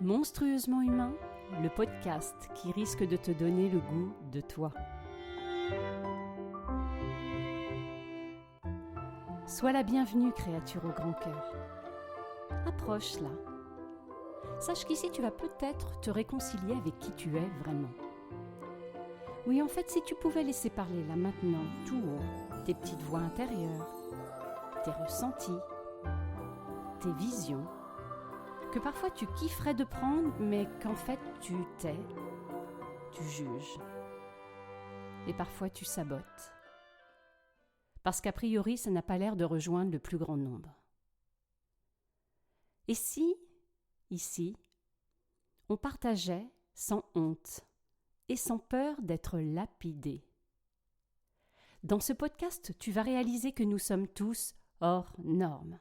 Monstrueusement humain, le podcast qui risque de te donner le goût de toi. Sois la bienvenue, créature au grand cœur. Approche là. Sache qu'ici tu vas peut-être te réconcilier avec qui tu es vraiment. Oui, en fait, si tu pouvais laisser parler là maintenant, tout haut, tes petites voix intérieures, tes ressentis, tes visions, que parfois tu kifferais de prendre, mais qu'en fait tu tais, tu juges. Et parfois tu sabotes. Parce qu'a priori, ça n'a pas l'air de rejoindre le plus grand nombre. Et si, ici, on partageait sans honte et sans peur d'être lapidé? Dans ce podcast, tu vas réaliser que nous sommes tous hors normes.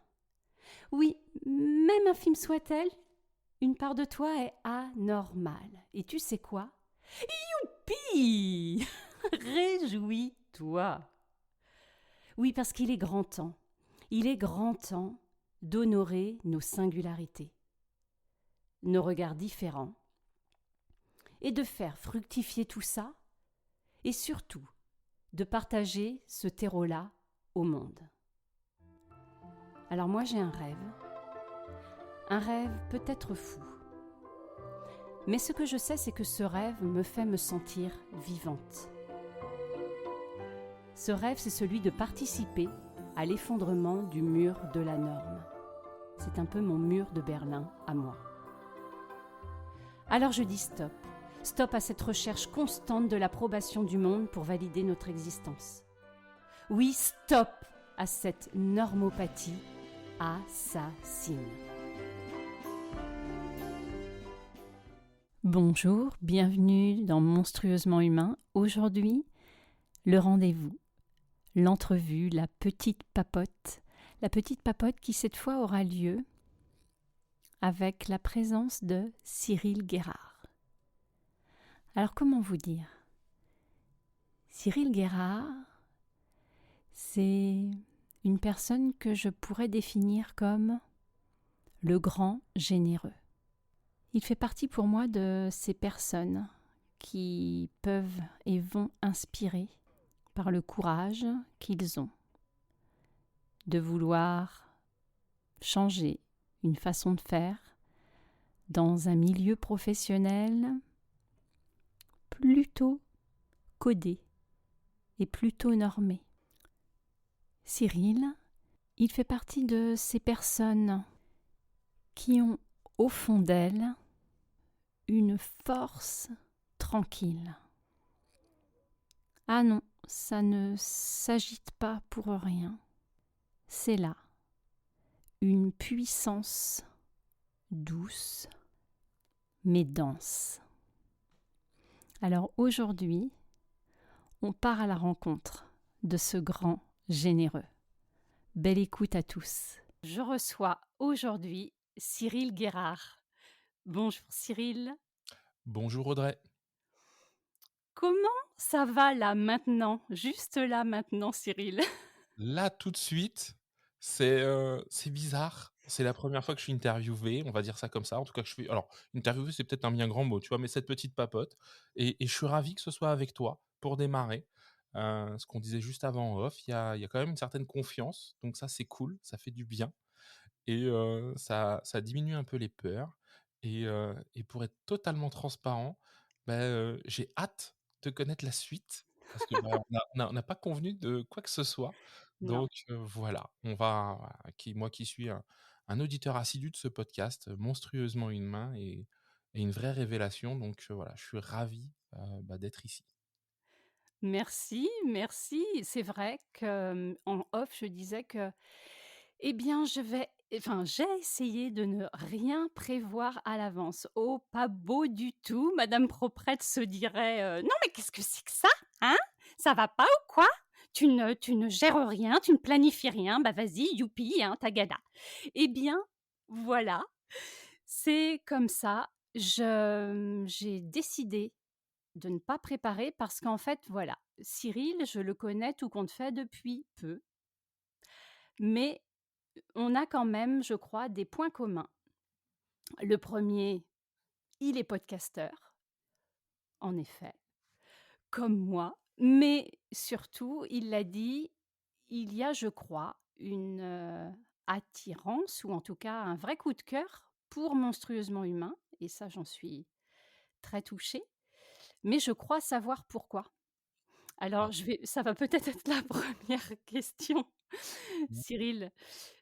Oui, même infime soit-elle, une part de toi est anormale. Et tu sais quoi? Youpi! Réjouis-toi! Oui, parce qu'il est grand temps. Il est grand temps d'honorer nos singularités, nos regards différents, et de faire fructifier tout ça, et surtout de partager ce terreau-là au monde. Alors moi j'ai un rêve peut-être fou. Mais ce que je sais, c'est que ce rêve me fait me sentir vivante. Ce rêve, c'est celui de participer à l'effondrement du mur de la norme. C'est un peu mon mur de Berlin à moi. Alors je dis stop. Stop à cette recherche constante de l'approbation du monde pour valider notre existence. Oui, stop à cette normopathie assassine. Bonjour, bienvenue dans Monstrueusement humain. Aujourd'hui, le rendez-vous, l'entrevue, la petite papote qui cette fois aura lieu avec la présence de Cyril Guérard. Alors comment vous dire? Cyril Guérard, c'est une personne que je pourrais définir comme le grand généreux. Il fait partie pour moi de ces personnes qui peuvent et vont inspirer par le courage qu'ils ont de vouloir changer une façon de faire dans un milieu professionnel plutôt codé et plutôt normé. Cyril, il fait partie de ces personnes qui ont au fond d'elles une force tranquille. Ah non, ça ne s'agite pas pour rien. C'est là une puissance douce, mais dense. Alors aujourd'hui, on part à la rencontre de ce grand généreux. Belle écoute à tous. Je reçois aujourd'hui Cyril Guérard. Bonjour Cyril. Bonjour Audrey. Comment ça va là maintenant? Juste là maintenant Cyril. Là tout de suite, c'est bizarre. C'est la première fois que je suis interviewé, on va dire ça comme ça. En tout cas, que je suis. Alors, interviewé, c'est peut-être un bien grand mot, tu vois, mais cette petite papote. Et je suis ravi que ce soit avec toi pour démarrer. Ce qu'on disait juste avant en off, il y a quand même une certaine confiance. Donc ça, c'est cool, ça fait du bien. Et ça diminue un peu les peurs. Et pour être totalement transparent, j'ai hâte de connaître la suite. Parce que on n'a pas convenu de quoi que ce soit. Non. Donc voilà, moi qui suis un auditeur assidu de ce podcast, monstrueusement humain et une vraie révélation. Donc voilà, je suis ravi d'être ici. Merci. C'est vrai qu'en off, je disais que, eh bien, j'ai essayé de ne rien prévoir à l'avance. Oh, pas beau du tout. Madame Proprette se dirait non, mais qu'est-ce que c'est que ça? Hein? Ça va pas ou quoi? Tu ne gères rien, tu ne planifies rien. Bah vas-y, youpi, hein, tagada. Eh bien, voilà. C'est comme ça. J'ai décidé de ne pas préparer parce qu'en fait, voilà, Cyril, je le connais tout compte fait depuis peu, mais on a quand même, je crois, des points communs. Le premier, il est podcasteur, en effet, comme moi, mais surtout, il l'a dit, il y a, je crois, une, attirance ou en tout cas un vrai coup de cœur pour Monstrueusement humain et ça, j'en suis très touchée, mais je crois savoir pourquoi. Ah, Alors je vais ça va peut-être être la première question, mmh. Cyril,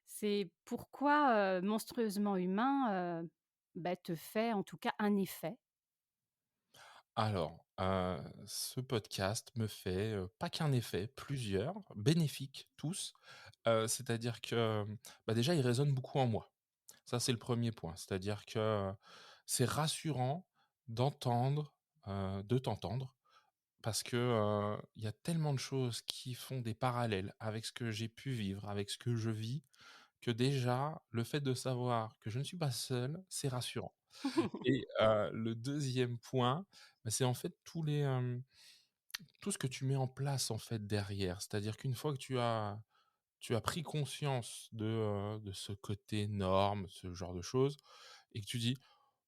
c'est pourquoi, Monstrueusement humain, te fait en tout cas un effet? Alors, ce podcast me fait, pas qu'un effet, plusieurs, bénéfiques tous. C'est-à-dire que, déjà, il résonne beaucoup en moi. Ça, c'est le premier point. C'est-à-dire que c'est rassurant d'entendre, de t'entendre parce que, il y a tellement de choses qui font des parallèles avec ce que j'ai pu vivre, avec ce que je vis, que déjà, le fait de savoir que je ne suis pas seul, c'est rassurant. Et le deuxième point, c'est en fait tout ce que tu mets en place, en fait, derrière. C'est-à-dire qu'une fois que tu as pris conscience de ce côté norme, ce genre de choses et que tu dis: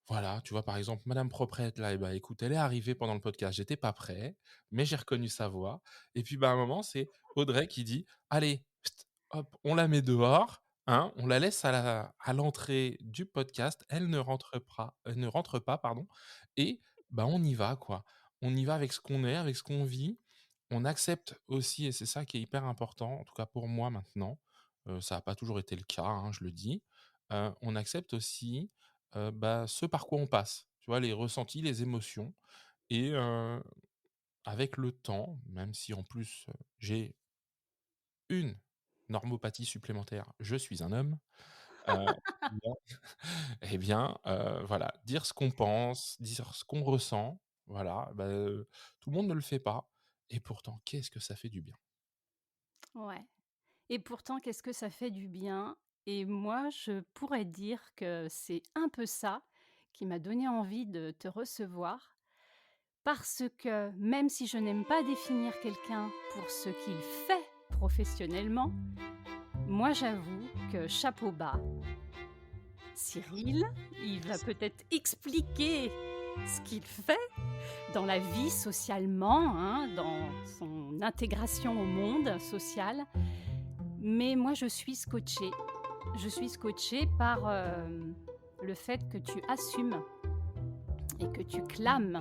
«Voilà», tu vois, par exemple, madame Proprette là, écoute, elle est arrivée pendant le podcast, j'étais pas prêt, mais j'ai reconnu sa voix et puis, à un moment, c'est Audrey qui dit: «Allez, pst, hop, on la met dehors, hein, on la laisse à l'entrée du podcast, elle ne rentre pas, pardon et on y va, quoi». On y va avec ce qu'on est, avec ce qu'on vit. On accepte aussi et c'est ça qui est hyper important, en tout cas pour moi maintenant, ça a pas toujours été le cas, hein, je le dis. On accepte aussi, ce par quoi on passe, tu vois? Les ressentis, les émotions et avec le temps, même si en plus, j'ai une normopathie supplémentaire, je suis un homme, heu, voilà, dire ce qu'on pense, dire ce qu'on ressent, voilà, tout le monde ne le fait pas et pourtant qu'est-ce que ça fait du bien. Ouais et pourtant qu'est-ce que ça fait du bien et moi je pourrais dire que c'est un peu ça qui m'a donné envie de te recevoir parce que même si je n'aime pas définir quelqu'un pour ce qu'il fait professionnellement, moi j'avoue que chapeau bas, Cyril, il va peut-être expliquer ce qu'il fait dans la vie socialement, hein, dans son intégration au monde social. Mais moi, je suis scotchée. Je suis scotchée par le fait que tu assumes et que tu clames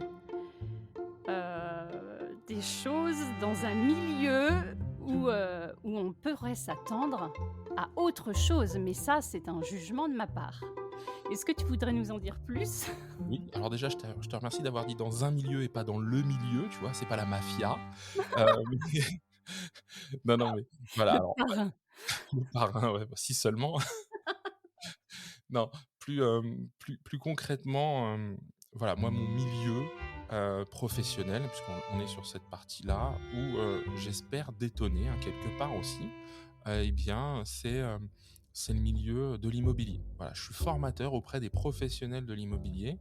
des choses dans un milieu où on pourrait s'attendre à autre chose. Mais ça, c'est un jugement de ma part. Est-ce que tu voudrais nous en dire plus? Oui, alors déjà je te remercie d'avoir dit dans un milieu et pas dans le milieu, tu vois? C'est pas la mafia, mais non, non, mais voilà, Le alors parrain. le parrain, ouais, si seulement. Non, plus concrètement, voilà, moi, mon milieu, professionnel, puisqu'on est sur cette partie-là où, j'espère détonner, hein, quelque part aussi, c'est le milieu de l'immobilier. Voilà, je suis formateur auprès des professionnels de l'immobilier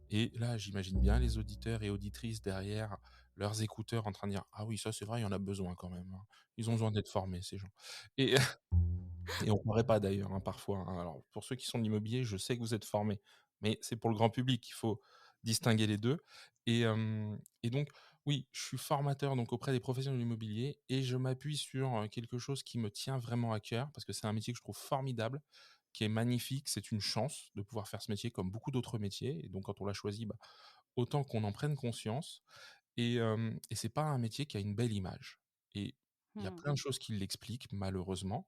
et là, j'imagine bien les auditeurs et auditrices derrière leurs écouteurs en train de dire: «Ah oui, ça, c'est vrai, il y en a besoin quand même, hein. Ils ont besoin d'être formés ces gens» et et on croirait pas d'ailleurs, hein, parfois, hein. Alors pour ceux qui sont de l'immobilier, je sais que vous êtes formés, mais c'est pour le grand public qu'il faut distinguer les 2. Et donc oui, je suis formateur donc auprès des professionnels de l'immobilier et je m'appuie sur, quelque chose qui me tient vraiment à cœur parce que c'est un métier que je trouve formidable, qui est magnifique. C'est une chance de pouvoir faire ce métier comme beaucoup d'autres métiers et donc quand on l'a choisi, autant qu'on en prenne conscience et c'est pas un métier qui a une belle image et il y a Mmh. plein de choses qui l'expliquent malheureusement,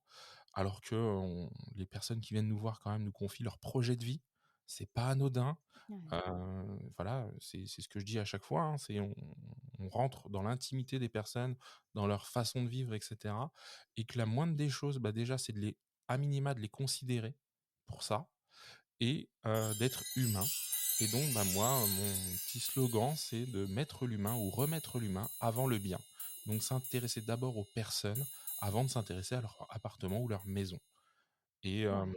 alors que les personnes qui viennent nous voir quand même nous confient leur projet de vie. C'est pas anodin, Ouais. voilà, c'est ce que je dis à chaque fois, hein, c'est on rentre dans l'intimité des personnes, dans leur façon de vivre et cetera et que la moindre des choses, déjà, c'est de les à minima, de les considérer pour ça et d'être humain et donc moi, mon petit slogan, c'est de mettre l'humain ou remettre l'humain avant le bien. Donc s'intéresser d'abord aux personnes avant de s'intéresser à leur appartement ou leur maison et Ouais.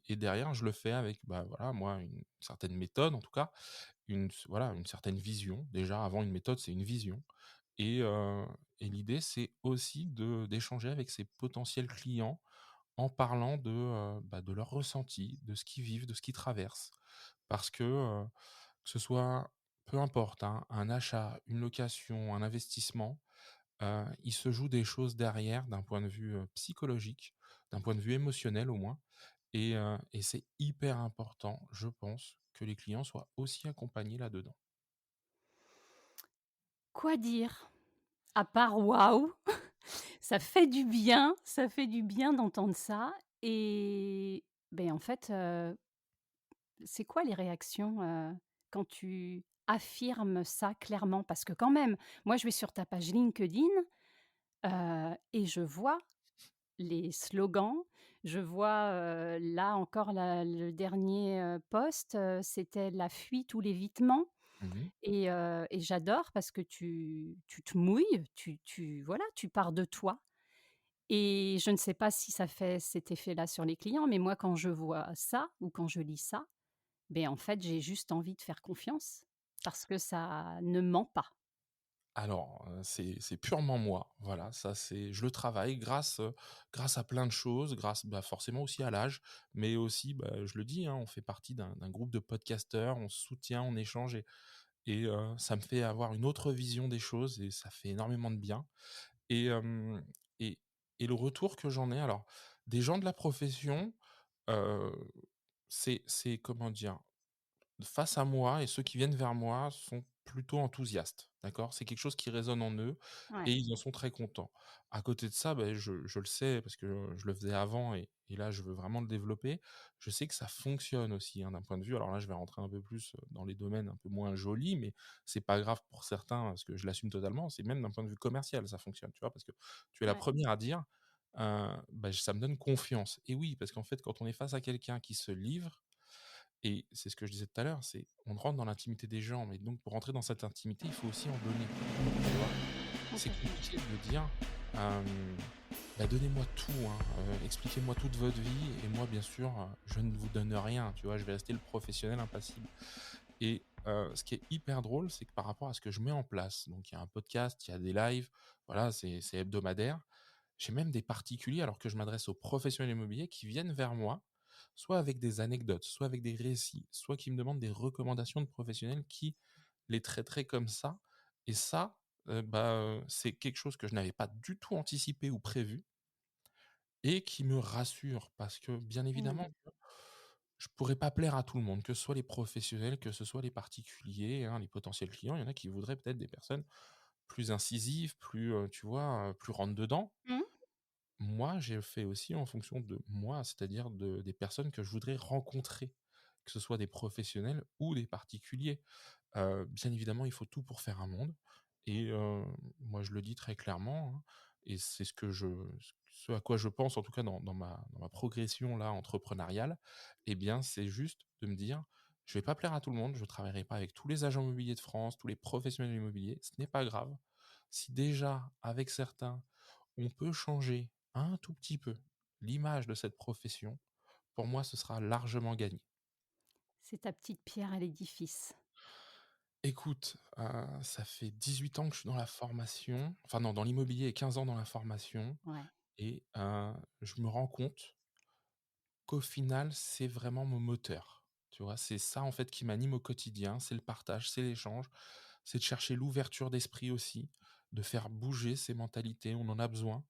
et derrière je le fais avec, voilà, moi, une certaine méthode en tout cas, voilà, une certaine vision. Déjà avant une méthode, c'est une vision et l'idée, c'est aussi d'échanger avec ses potentiels clients en parlant de leurs ressentis, de ce qu'ils vivent, de ce qu'ils traversent. Parce que ce soit, peu importe, hein, un achat, une location, un investissement, il se joue des choses derrière d'un point de vue, psychologique, d'un point de vue émotionnel au moins et c'est hyper important, je pense, que les clients soient aussi accompagnés là-dedans. Quoi dire? À part waouh! Ça fait du bien d'entendre ça et beh, en fait, c'est quoi les réactions, quand tu affirmes ça clairement? Parce que quand même, moi je vais sur ta page LinkedIn, et je vois les slogans, je vois, là encore le dernier, post, c'était la fuite ou l'évitement Mmh. et j'adore parce que tu te mouilles, tu voilà, tu pars de toi et je ne sais pas si ça fait cet effet-là sur les clients, mais moi quand je vois ça ou quand je lis ça, beh, en fait, j'ai juste envie de faire confiance parce que ça ne ment pas. Alors, c'est purement moi, voilà, ça c'est je le travaille grâce à plein de choses, grâce, bah, forcément aussi à l'âge, mais aussi, bah, je le dis, hein, on fait partie d'un groupe de podcasteurs, on se soutient, on échange et ça me fait avoir une autre vision des choses et ça fait énormément de bien et hem et et le retour que j'en ai alors, des gens de la profession, heu, c'est comment dire? Face à moi et ceux qui viennent vers moi sont plutôt enthousiastes, d'accord? C'est quelque chose qui résonne en eux et Ouais, ils en sont très contents. À côté de ça, beh, je le sais parce que je le faisais avant et là, je veux vraiment le développer. Je sais que ça fonctionne aussi, hein, d'un point de vue alors là, je vais rentrer un peu plus, dans les domaines un peu moins jolis, mais c'est pas grave pour certains parce que je l'assume totalement. C'est même d'un point de vue commercial, ça fonctionne, tu vois? Parce que tu es la ouais. première à dire, bah, ça me donne confiance et oui, parce qu'en fait, quand on est face à quelqu'un qui se livre, et c'est ce que je disais tout à l'heure, c'est on rentre dans l'intimité des gens, mais donc pour rentrer dans cette intimité, il faut aussi en donner, tu vois? C'est Complètement. compliqué de dire, hem: «Bah, donnez-moi tout, hein, expliquez-moi toute votre vie et moi bien sûr, je ne vous donne rien», tu vois? Je vais rester le professionnel impassible et ce qui est hyper drôle, c'est que par rapport à ce que je mets en place, donc il y a un podcast, il y a des lives, voilà, c'est hebdomadaire. J'ai même des particuliers, alors que je m'adresse aux professionnels immobiliers qui viennent vers moi, soit avec des anecdotes, soit avec des récits, soit qui me demandent des recommandations de professionnels qui les traiteraient comme ça et ça, c'est quelque chose que je n'avais pas du tout anticipé ou prévu et qui me rassure parce que, bien Mmh. évidemment, je pourrais pas plaire à tout le monde, que ce soit les professionnels, que ce soit les particuliers, hein, les potentiels clients. Il y en a qui voudraient peut-être des personnes plus incisives, plus, tu vois, plus rentre dedans. Mmh. Moi, j'ai fait aussi en fonction de moi, c'est-à-dire des personnes que je voudrais rencontrer, que ce soit des professionnels ou des particuliers. Bien évidemment, il faut tout pour faire un monde et moi, je le dis très clairement, hein et c'est ce à quoi je pense, en tout cas dans ma progression là entrepreneuriale et bien, c'est juste de me dire: «Je vais pas plaire à tout le monde, je travaillerai pas avec tous les agents immobiliers de France, tous les professionnels immobiliers, ce n'est pas grave. Si déjà, avec certains, on peut changer un tout petit peu l'image de cette profession, pour moi, ce sera largement gagné». C'est ta petite pierre à l'édifice. Écoute, ça fait 18 ans que je suis dans la formation, enfin non, dans l'immobilier et 15 ans dans la formation Ouais. et je me rends compte qu'au final, c'est vraiment mon moteur. Tu vois? C'est ça, en fait, qui m'anime au quotidien, c'est le partage, c'est l'échange, c'est de chercher l'ouverture d'esprit aussi, de faire bouger ces mentalités, on en a besoin.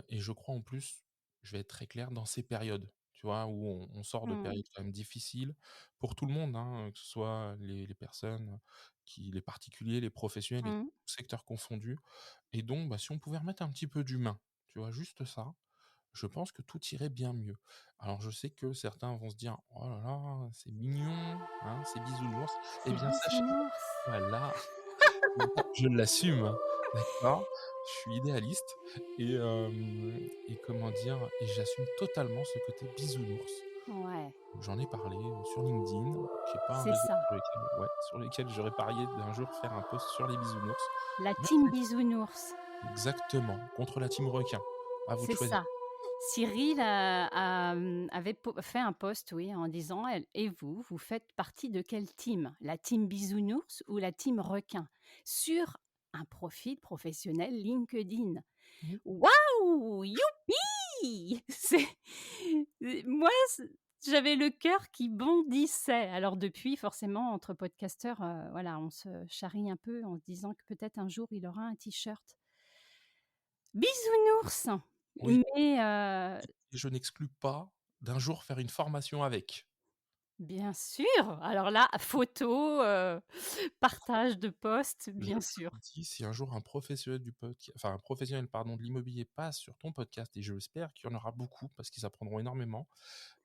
Et je crois en plus, je vais être très clair, dans ces périodes, tu vois? Où on sort de Mmh. périodes quand même difficiles pour tout le monde, hein, que ce soit les personnes les particuliers, les professionnels et Mmh. tous secteurs confondus et donc bah, si on pouvait remettre un petit peu d'humain, tu vois? Juste ça, je pense que tout irait bien mieux. Alors je sais que certains vont se dire: «Oh là là, c'est mignon, hein, c'est bisounours». Eh C'est bien sachez bisounours. voilà. Je l'assume, hein, d'accord? Je suis idéaliste et comment dire? Et j'assume totalement ce côté bisounours. Ouais, J'en ai parlé, sur LinkedIn, qui est pas un c'est réseau ça. sur lequel j'aurais parié d'un jour faire un post sur les bisounours. La Même team bisounours, exactement, contre la team requin. À vous de c'est choisir. ça. Cyril avait fait un post, oui, en disant: «Elle et vous, vous faites partie de quelle team? La team bisounours ou la team requin?» sur un profil professionnel LinkedIn. Mmh. Waouh! Youpi! oui! Moi, j'avais le cœur qui bondissait. Alors depuis, forcément, entre podcasteurs, voilà, on se charrie un peu en se disant que peut-être un jour il aura un t-shirt bisounours, Oui, mais et je n'exclus pas d'un jour faire une formation avec. bien sûr, alors là, photo, partage de posts, Je bien te sûr. le dis, si un jour un professionnel un professionnel, pardon, de l'immobilier passe sur ton podcast et j'espère qu'il y en aura beaucoup parce qu'ils apprendront énormément,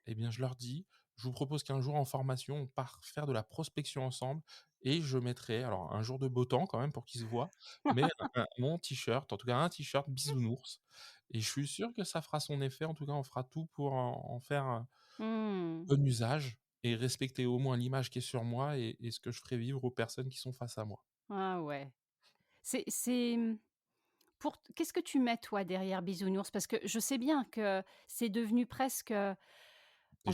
eh bien, je leur dis: «Je vous propose qu'un jour en formation, on part faire de la prospection ensemble» et je mettrai, alors un jour de beau temps quand même pour qu'ils se voient, mais mon t-shirt, en tout cas un t-shirt bisounours et je suis sûr que ça fera son effet. En tout cas, on fera tout pour en faire un Mmh. bon usage et respecter au moins l'image qui est sur moi et ce que je ferai vivre aux personnes qui sont face à moi. Ah ouais. C'est, pour qu'est-ce que tu mets toi derrière bisounours? Parce que je sais bien que c'est devenu presque, en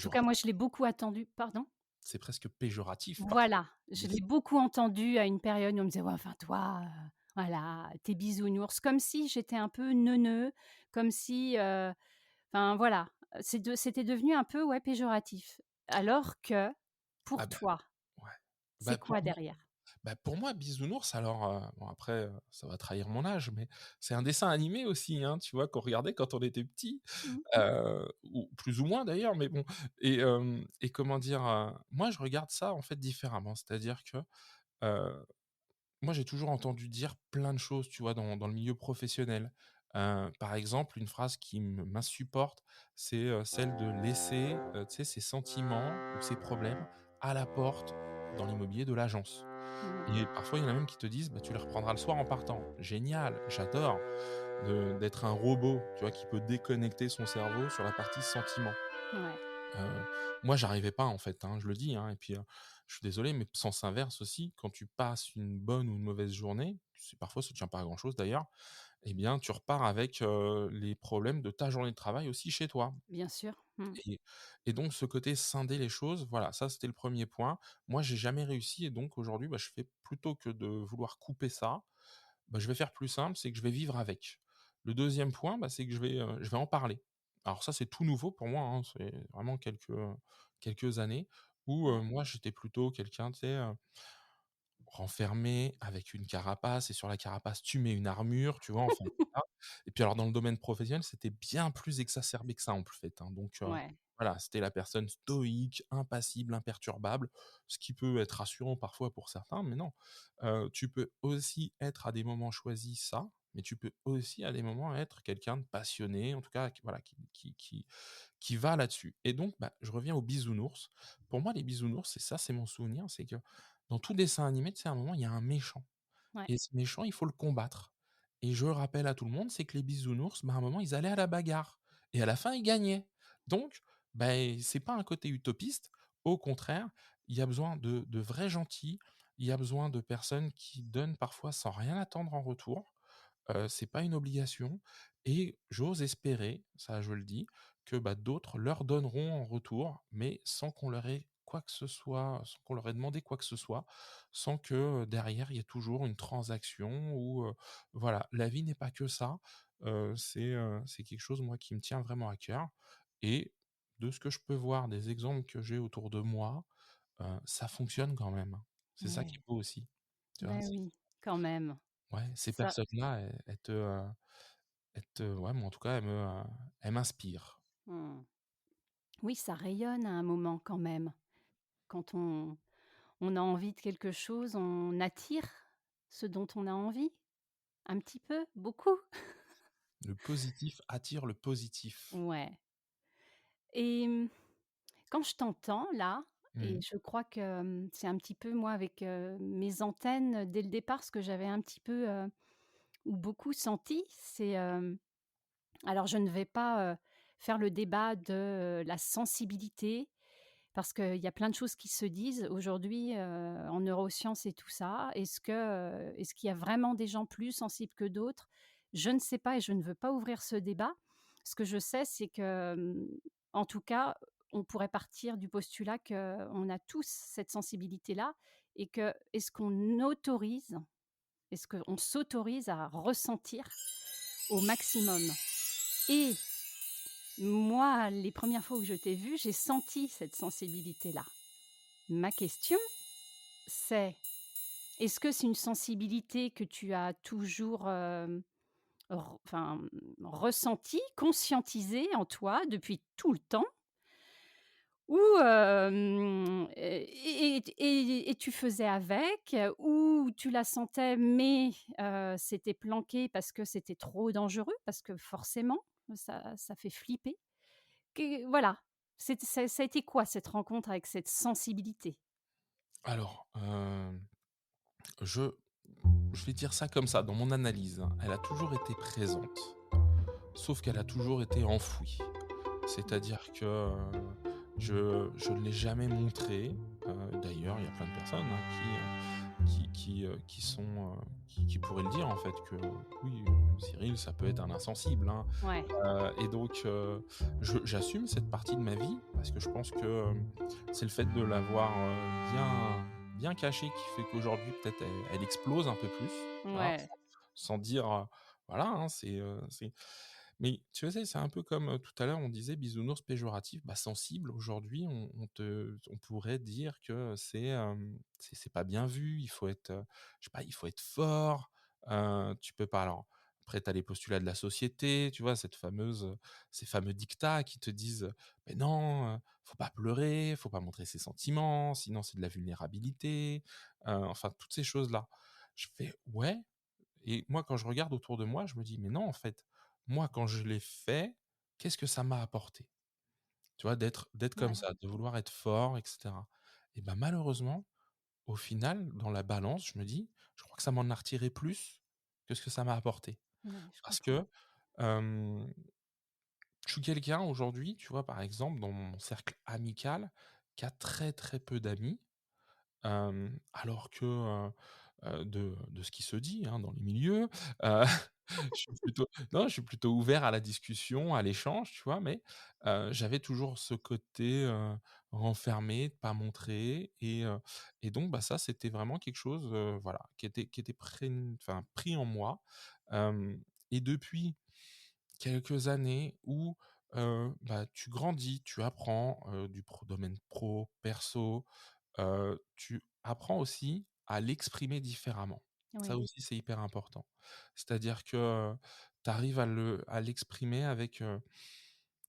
tout cas moi Péjoratif. je l'ai beaucoup attendu, pardon? C'est presque péjoratif parfois. Voilà, je l'ai beaucoup entendu à une période où on me disait: «Ouais, enfin toi, voilà, tu bisounours», comme si j'étais un peu neuneu, comme si, enfin voilà, c'était devenu un peu, ouais, péjoratif. Alors que, Ah pour bah, toi, ouais. c'est Bah, quoi derrière? pour moi, Bisounours, alors, bon après, ça va trahir mon âge, mais c'est un dessin animé aussi, hein, tu vois? Qu'on regardait quand on était petit, Mmh. ou plus ou moins d'ailleurs, mais bon et comment dire? Moi, je regarde ça, en fait, différemment. C'est-à-dire que, heu, moi, j'ai toujours entendu dire plein de choses, tu vois? Dans le milieu professionnel. Par exemple, une phrase qui m'insupporte, c'est, celle de laisser, tu sais, ses sentiments ou ses problèmes à la porte, dans l'immobilier, de l'agence. Mmh. Et parfois, il y en a même qui te disent: «Bah, tu les reprendras le soir en partant». Génial, j'adore d'être un robot, tu vois, qui peut déconnecter son cerveau sur la partie sentiment. Ouais. Heu, Moi, j'arrivais pas, en fait, hein, je le dis, hein, et puis, je suis désolé, mais sens inverse aussi, quand tu passes une bonne ou une mauvaise journée, c'est parfois ça tient pas à grand chose d'ailleurs, eh bien, tu repars avec, les problèmes de ta journée de travail aussi chez toi. Bien sûr. Mmh. Et et donc ce côté scinder les choses, voilà, ça c'était le premier point. Moi, j'ai jamais réussi et donc aujourd'hui, bah, je fais plutôt que de vouloir couper ça, bah, je vais faire plus simple, c'est que je vais vivre avec. Le deuxième point, bah, c'est que je vais en parler. Alors ça, c'est tout nouveau pour moi, hein, c'est vraiment quelques années où, Ouais. moi, j'étais plutôt quelqu'un, tu sais, renfermé avec une carapace et sur la carapace, tu mets une armure, tu vois? Enfin, voilà. Et puis alors dans le domaine professionnel, c'était bien plus exacerbé que ça, en fait, hein, donc Ouais. voilà, c'était la personne stoïque, impassible, imperturbable, ce qui peut être rassurant parfois pour certains, mais non. Tu peux aussi être à des moments choisis ça, mais tu peux aussi à des moments être quelqu'un de passionné, en tout cas qui voilà, qui va là-dessus et donc bah, je reviens aux bisounours. Pour moi, les bisounours, c'est ça, c'est mon souvenir, c'est que dans tout dessin animé, tu sais, à un moment, il y a un méchant Ouais. et ce méchant, il faut le combattre et je rappelle à tout le monde, c'est que les bisounours, bah, à un moment, ils allaient à la bagarre et à la fin, ils gagnaient. Donc, beh, c'est pas un côté utopiste, au contraire, il y a besoin de vrais gentils, il y a besoin de personnes qui donnent parfois sans rien attendre en retour. C'est pas une obligation et j'ose espérer, ça je le dis, que, bah, d'autres leur donneront en retour, mais sans qu'on leur ait quoi que ce soit, sans qu'on leur ait demandé quoi que ce soit, sans que, derrière il y ait toujours une transaction ou, voilà. La vie n'est pas que ça, c'est quelque chose moi qui me tient vraiment à cœur et de ce que je peux voir, des exemples que j'ai autour de moi, ça fonctionne quand même, hein. C'est ça qui Ouais. est beau aussi, tu vois? Beh oui, quand même. Ouais, ces Ça personnes-là, ouais, moi, en tout cas, elles m'inspirent. mmh. Oui, ça rayonne à un moment quand même. Quand on a envie de quelque chose, on attire ce dont on a envie. Un petit peu? Beaucoup? Le positif attire le positif. Ouais. Et quand je t'entends là, et Mmh. je crois que, c'est un petit peu moi avec, mes antennes dès le départ, ce que j'avais un petit peu, ou beaucoup senti, c'est, alors je ne vais pas, faire le débat de, la sensibilité, parce qu'il y a plein de choses qui se disent aujourd'hui, en neurosciences et tout ça. Est-ce qu'il y a vraiment des gens plus sensibles que d'autres? Je ne sais pas et je ne veux pas ouvrir ce débat. Ce que je sais, c'est que, en tout cas, on pourrait partir du postulat qu'on a tous cette sensibilité-là et que est-ce qu'on s'autorise à ressentir au maximum? Et Moi, les premières fois où je t'ai vu, j'ai senti cette sensibilité-là. Ma question, c'est: est-ce que c'est une sensibilité que tu as toujours, ressentie, conscientisée en toi depuis tout le temps? Ou, et tu faisais avec, ou tu la sentais mais, c'était planqué parce que c'était trop dangereux? Parce que forcément, ça fait flipper. Voilà, ça a été quoi cette rencontre avec cette sensibilité? Alors, je je vais dire ça comme ça, dans mon analyse, hein, elle a toujours été présente, sauf qu'elle a toujours été enfouie. C'est-à-dire que, je ne l'ai jamais montré, d'ailleurs, il y a plein de personnes, hein, qui sont, qui pourraient le dire, en fait, que oui, Cyril, ça peut être un insensible, hein, Ouais, et donc j'assume cette partie de ma vie parce que je pense que, c'est le fait de l'avoir, bien cachée qui fait qu'aujourd'hui peut-être elle explose un peu plus, tu vois? ouais, Sans dire, voilà, hein, c'est mais tu sais, c'est un peu comme, tout à l'heure on disait bisounours péjoratif, bah, sensible aujourd'hui on pourrait dire que c'est pas bien vu, il faut être, je sais pas, il faut être fort, tu peux pas alors après tu as les postulats de la société, tu vois? Ces fameux dictats qui te disent, «Mais non, faut pas pleurer, faut pas montrer ses sentiments, sinon c'est de la vulnérabilité», enfin toutes ces choses-là. Je fais: «Ouais», et moi, quand je regarde autour de moi, je me dis: «Mais non, en fait, moi, quand je l'ai fait, qu'est-ce que ça m'a apporté?» Tu vois? D'être comme ouais, ça, de vouloir être fort et cetera, et ben, malheureusement, au final, dans la balance, je me dis: «Je crois que ça m'en a retiré plus que ce que ça m'a apporté». ouais, je Parce comprends. que, hem, je suis quelqu'un aujourd'hui, tu vois, par exemple, dans mon cercle amical, qui a très, très peu d'amis. Alors que, de ce qui se dit, hein, dans les milieux, heu, je suis plutôt non, je suis plutôt ouvert à la discussion, à l'échange, tu vois? Mais, j'avais toujours ce côté, renfermé, de pas montrer, et donc bah, ça, c'était vraiment quelque chose, voilà, qui était pris en moi, hem et depuis quelques années où, bah, tu grandis, tu apprends, du domaine pro, perso. Tu apprends aussi à l'exprimer différemment. Ça Oui, aussi, c'est hyper important. C'est-à-dire que, tu arrives à l'exprimer avec,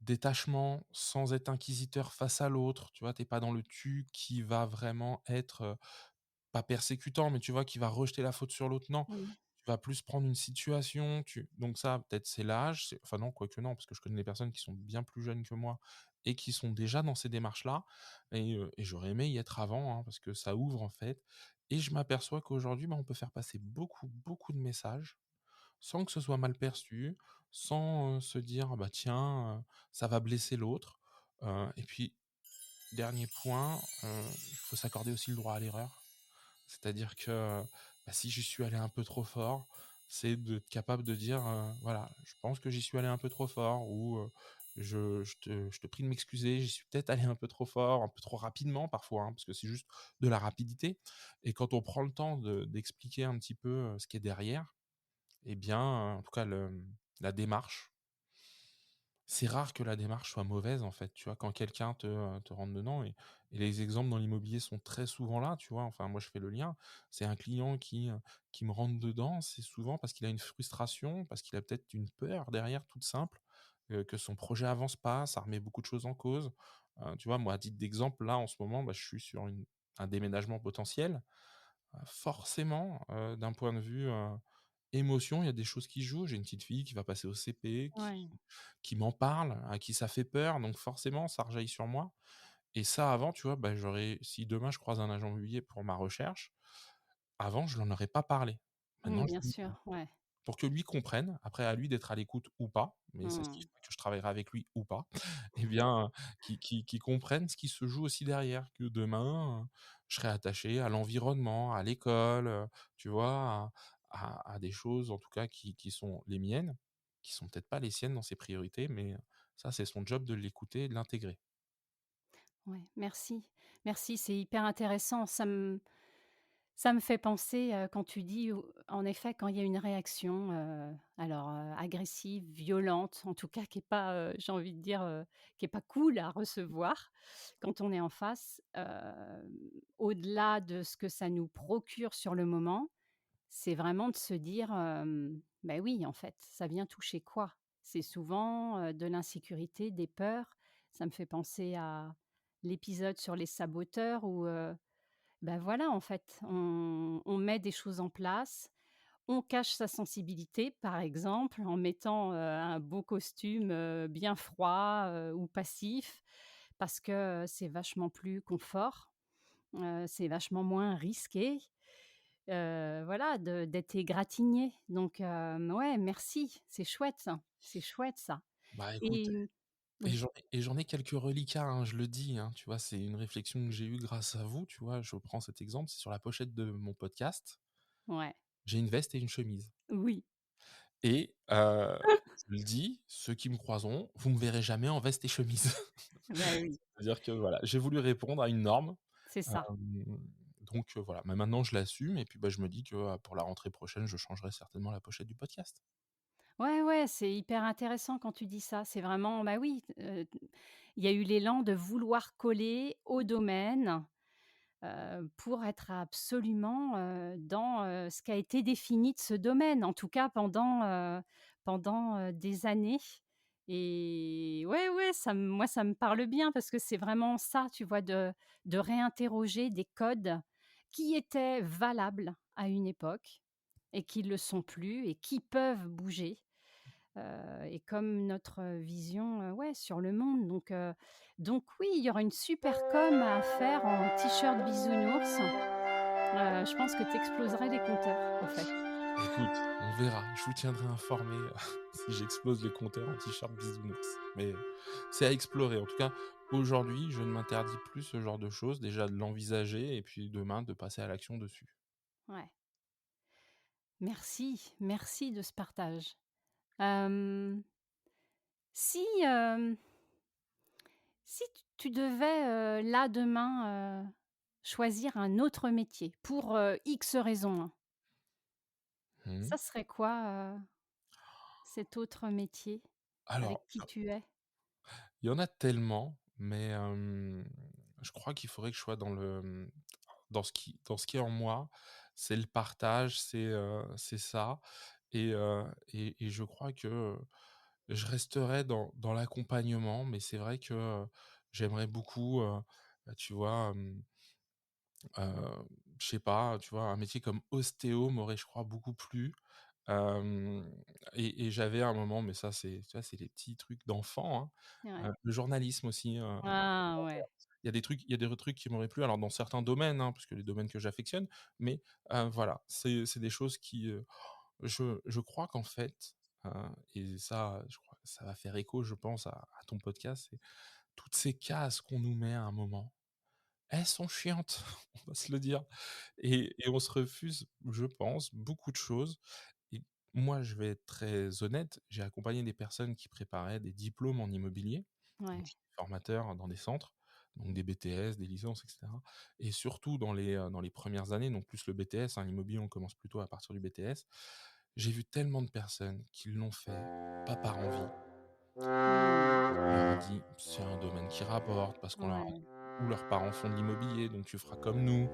détachement, sans être inquisiteur face à l'autre, tu vois? Tu es pas dans le «tu» qui va vraiment être, pas persécutant, mais tu vois, qui va rejeter la faute sur l'autre, non. oui, Tu vas plus prendre une situation, donc ça, peut-être c'est l'âge, enfin non, quoique non, parce que je connais des personnes qui sont bien plus jeunes que moi et qui sont déjà dans ces démarches-là, et j'aurais aimé y être avant, hein, parce que ça ouvre, en fait, et je m'aperçois qu'aujourd'hui, bah, on peut faire passer beaucoup, beaucoup de messages sans que ce soit mal perçu, sans, se dire: «Ah bah tiens, ça va blesser l'autre», et puis dernier point, il faut s'accorder aussi le droit à l'erreur. C'est-à-dire que, bah, si j'y suis allé un peu trop fort, c'est d'être capable de dire, voilà: «Je pense que j'y suis allé un peu trop fort», ou, «Je te prie de m'excuser, j'y suis peut-être allé un peu trop fort, un peu trop rapidement parfois», hein, parce que c'est juste de la rapidité, et quand on prend le temps d'expliquer un petit peu, ce qui est derrière, et bien, en tout cas la démarche, c'est rare que la démarche soit mauvaise, en fait, tu vois? Quand quelqu'un te rentre dedans, et les exemples dans l'immobilier sont très souvent là, tu vois? Enfin, moi, je fais le lien. C'est un client qui me rentre dedans, c'est souvent parce qu'il a une frustration, parce qu'il a peut-être une peur derrière toute simple, que son projet avance pas, ça remet beaucoup de choses en cause. Tu vois? Moi, à titre d'exemple, là, en ce moment, bah, je suis sur un déménagement potentiel. Forcément, d'un point de vue, émotion, il y a des choses qui jouent. J'ai une petite fille qui va passer au CP, ouais. qui m'en parle, à qui ça fait peur, donc forcément ça rejaillit sur moi, et ça avant, tu vois, bah, si demain je croise un agent immobilier pour ma recherche, avant je l'en aurais pas parlé. Mmh, Maintenant je bien lui en parle. sûr, ouais. Pour que lui comprenne, après à lui d'être à l'écoute ou pas, mais c'est ce qui Mmh. fera que je travaillerai avec lui ou pas, et bien, qu'il comprenne ce qui se joue aussi derrière, que demain, je serai attaché à l'environnement, à l'école, tu vois? À des choses en tout cas qui sont les miennes, qui sont peut-être pas les siennes dans ses priorités, mais ça c'est son job de l'écouter et de l'intégrer. Ouais, merci. Merci, c'est hyper intéressant. Ça me fait penser, quand tu dis ou en effet, quand il y a une réaction, alors, agressive, violente, en tout cas qui est pas, j'ai envie de dire, qui est pas cool à recevoir quand on est en face, au-delà de ce que ça nous procure sur le moment, c'est vraiment de se dire, «Bah, oui, en fait, ça vient toucher quoi?» C'est souvent, de l'insécurité, des peurs. Ça me fait penser à l'épisode sur les saboteurs où, bah, voilà, en fait, on met des choses en place, on cache sa sensibilité, par exemple, en mettant, un beau costume, bien froid, ou passif, parce que, c'est vachement plus confort, c'est vachement moins risqué, voilà, d'être égratigné. Donc, ouais, merci, c'est chouette ça. Bah, écoute, Et et oui, j'en ai quelques reliquats, hein, je le dis, hein, tu vois? C'est une réflexion que j'ai eue grâce à vous, tu vois? Je prends cet exemple, c'est sur la pochette de mon podcast, ouais, j'ai une veste et une chemise oui, et je le dis, ceux qui me croiseront, vous me verrez jamais en veste et chemise. bah, oui, C'est-à-dire que voilà, j'ai voulu répondre à une norme, c'est ça. donc voilà. Mais maintenant je l'assume et puis, bah, je me dis que, pour la rentrée prochaine, je changerai certainement la pochette du podcast. Ouais, ouais, c'est hyper intéressant quand tu dis ça. C'est vraiment, bah oui, il y a eu l'élan de vouloir coller au domaine, pour être absolument, dans, ce qui a été défini de ce domaine, en tout cas pendant, des années. Et ouais, ouais, ça me parle bien parce que c'est vraiment ça, tu vois? De réinterroger des codes qui étaient valables à une époque et qui ne le sont plus et qui peuvent bouger. Et comme notre vision, ouais, sur le monde. Donc oui, il y aura une super com à faire en t-shirt bisounours. Je pense que tu exploserais les compteurs, en fait. Écoute, on verra. Je vous tiendrai informé, si j'explose les compteurs en t-shirt bisounours. Mais c'est à explorer. En tout cas, aujourd'hui, je ne m'interdis plus ce genre de choses. Déjà de l'envisager et puis demain de passer à l'action dessus. Ouais. Merci, merci de ce partage. Hem, si, si tu devais, là, demain, choisir un autre métier pour, X raisons, hein, Mmh. ça serait quoi, cet autre métier Alors, avec qui tu es? il y en a tellement, mais je crois qu'il faudrait que je sois dans le, dans ce qui est en moi. C'est le partage, c'est ça et je crois que, je resterai dans l'accompagnement, mais c'est vrai que, j'aimerais beaucoup, bah, tu vois, je sais pas, tu vois, un métier comme ostéo m'aurait, je crois, beaucoup plu. Hem et j'avais un moment, mais ça, c'est tu vois, c'est les petits trucs d'enfant, hein, Ouais. le journalisme aussi, Ah ouais, il y a des trucs qui m'auraient plu, alors dans certains domaines, hein, parce que les domaines que j'affectionne, mais voilà, c'est des choses qui, je crois qu'en fait, heu et ça, je crois que ça va faire écho, je pense, à ton podcast, c'est toutes ces cases qu'on nous met à un moment, elles sont chiantes, on va se le dire et on se refuse, je pense, beaucoup de choses et moi, je vais être très honnête, j'ai accompagné des personnes qui préparaient des diplômes en immobilier, donc ouais, j'étais formateur dans des centres, donc des BTS, des licences et cetera et surtout dans les premières années, donc plus le BTS, hein, l'immobilier, on commence plutôt à partir du BTS. J'ai vu tellement de personnes qui l'ont fait, pas par envie. mmh, On leur a dit: «C'est un domaine qui rapporte», parce qu'on leur a ouais, ou leurs parents font de l'immobilier, donc tu feras comme nous,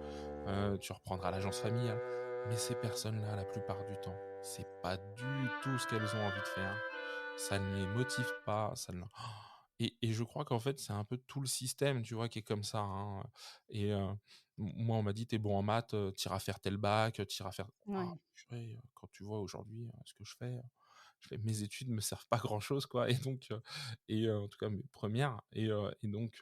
tu reprendras l'agence familiale. Mais ces personnes-là, la plupart du temps, c'est pas du tout ce qu'elles ont envie de faire. Ça ne les motive pas, ça ne et je crois qu'en fait, c'est un peu tout le système, tu vois, qui est comme ça, hein, et moi, on m'a dit: «Tu es bon en maths, tu iras faire tel bac, tu iras faire» ah ouais, purée, quand tu vois aujourd'hui, ce que je fais mes études me servent pas grand chose, quoi et donc en tout cas mes premières et donc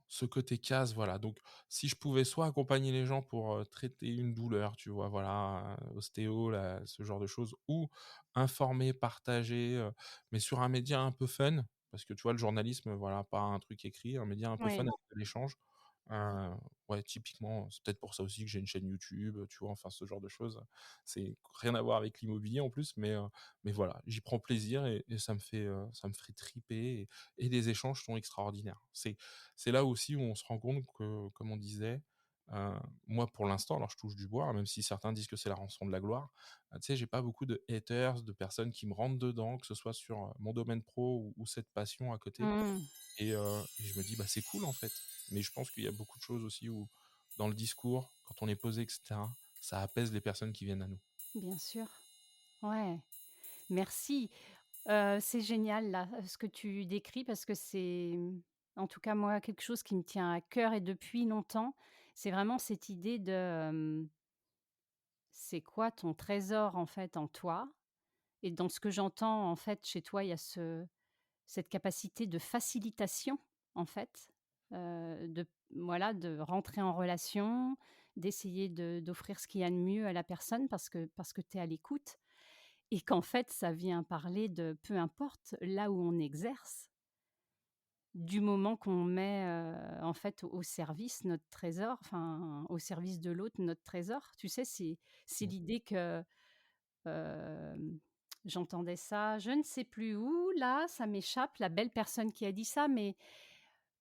ce côté casse, voilà, donc si je pouvais soit accompagner les gens pour, traiter une douleur, tu vois? Voilà, ostéo, là, ce genre de choses ou informer, partager, mais sur un média un peu fun, parce que tu vois, le journalisme, voilà, pas un truc écrit, un média un peu fun ouais, avec de l'échange. Heu, ouais, typiquement, c'est peut-être pour ça aussi que j'ai une chaîne YouTube, tu vois? Enfin, ce genre de choses, c'est rien à voir avec l'immobilier en plus, mais voilà, j'y prends plaisir et ça me ferait triper et les échanges sont extraordinaires. C'est là aussi où on se rend compte que, comme on disait, Heu, Moi, pour l'instant, alors je touche du bois, hein, même si certains disent que c'est la rançon de la gloire, tu sais, j'ai pas beaucoup de haters, de personnes qui me rentrent dedans, que ce soit sur, mon domaine pro ou cette passion à côté Mmh. et je me dis: «Bah, c'est cool, en fait». Mais je pense qu'il y a beaucoup de choses aussi où, dans le discours, quand on est posé et cetera, ça apaise les personnes qui viennent à nous. Bien sûr. Ouais, merci. C'est génial là, ce que tu décris parce que c'est, en tout cas moi, quelque chose qui me tient à cœur et depuis longtemps. C'est vraiment cette idée de, c'est quoi ton trésor en fait en toi? Et dans ce que j'entends en fait chez toi, il y a cette capacité de facilitation en fait, de voilà, de rentrer en relation, d'essayer d'offrir ce qu'il y a de mieux à la personne parce que tu es à l'écoute et qu'en fait ça vient parler de peu importe là où on exerce, du moment qu'on met, en fait au service notre trésor, enfin au service de l'autre notre trésor. Tu sais, c'est Mmh. l'idée que, j'entendais ça, je ne sais plus où là, ça m'échappe la belle personne qui a dit ça, mais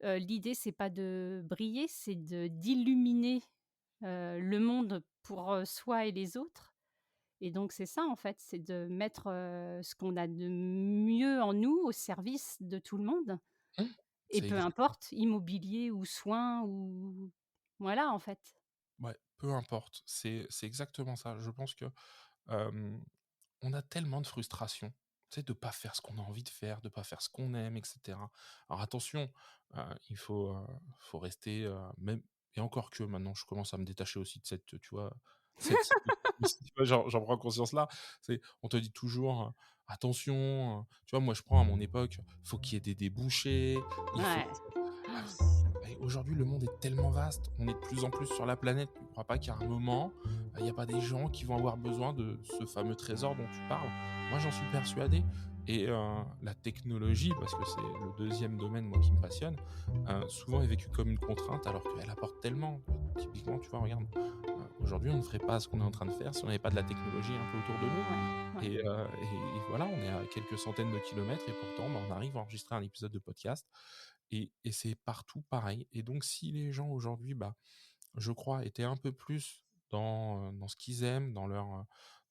l'idée c'est pas de briller, c'est d'illuminer, le monde pour, soi et les autres et donc c'est ça en fait, c'est de mettre, ce qu'on a de mieux en nous au service de tout le monde Mmh. et C'est peu exact importe, immobilier ou soins ou voilà en fait. ouais, peu importe, c'est exactement ça. Je pense que, hem on a tellement de frustration, tu sais, de pas faire ce qu'on a envie de faire, de pas faire ce qu'on aime et cetera. Alors attention, il faut rester, même et encore que maintenant je commence à me détacher aussi de cette, tu vois, cette tu vois, j'en prends conscience là. C'est on te dit toujours, «Attention», tu vois, moi je prends à mon époque, faut qu'il y ait des débouchés, il faut Ouais, que ah, et aujourd'hui, le monde est tellement vaste, on est de plus en plus sur la planète. Tu ne crois pas qu'à un moment, il y a pas des gens qui vont avoir besoin de ce fameux trésor dont tu parles? Moi, j'en suis persuadé et la technologie, parce que c'est le deuxième domaine, moi, qui me passionne, souvent est vécue comme une contrainte alors qu'elle apporte tellement. Typiquement, tu vois, regarde, aujourd'hui, on ne ferait pas ce qu'on est en train de faire si on n'avait pas de la technologie un peu autour de nous ouais, ouais, et voilà, on est à quelques centaines de kilomètres et pourtant, bah, on arrive à enregistrer un épisode de podcast et c'est partout pareil et donc si les gens aujourd'hui, bah, je crois, étaient un peu plus dans ce qu'ils aiment, dans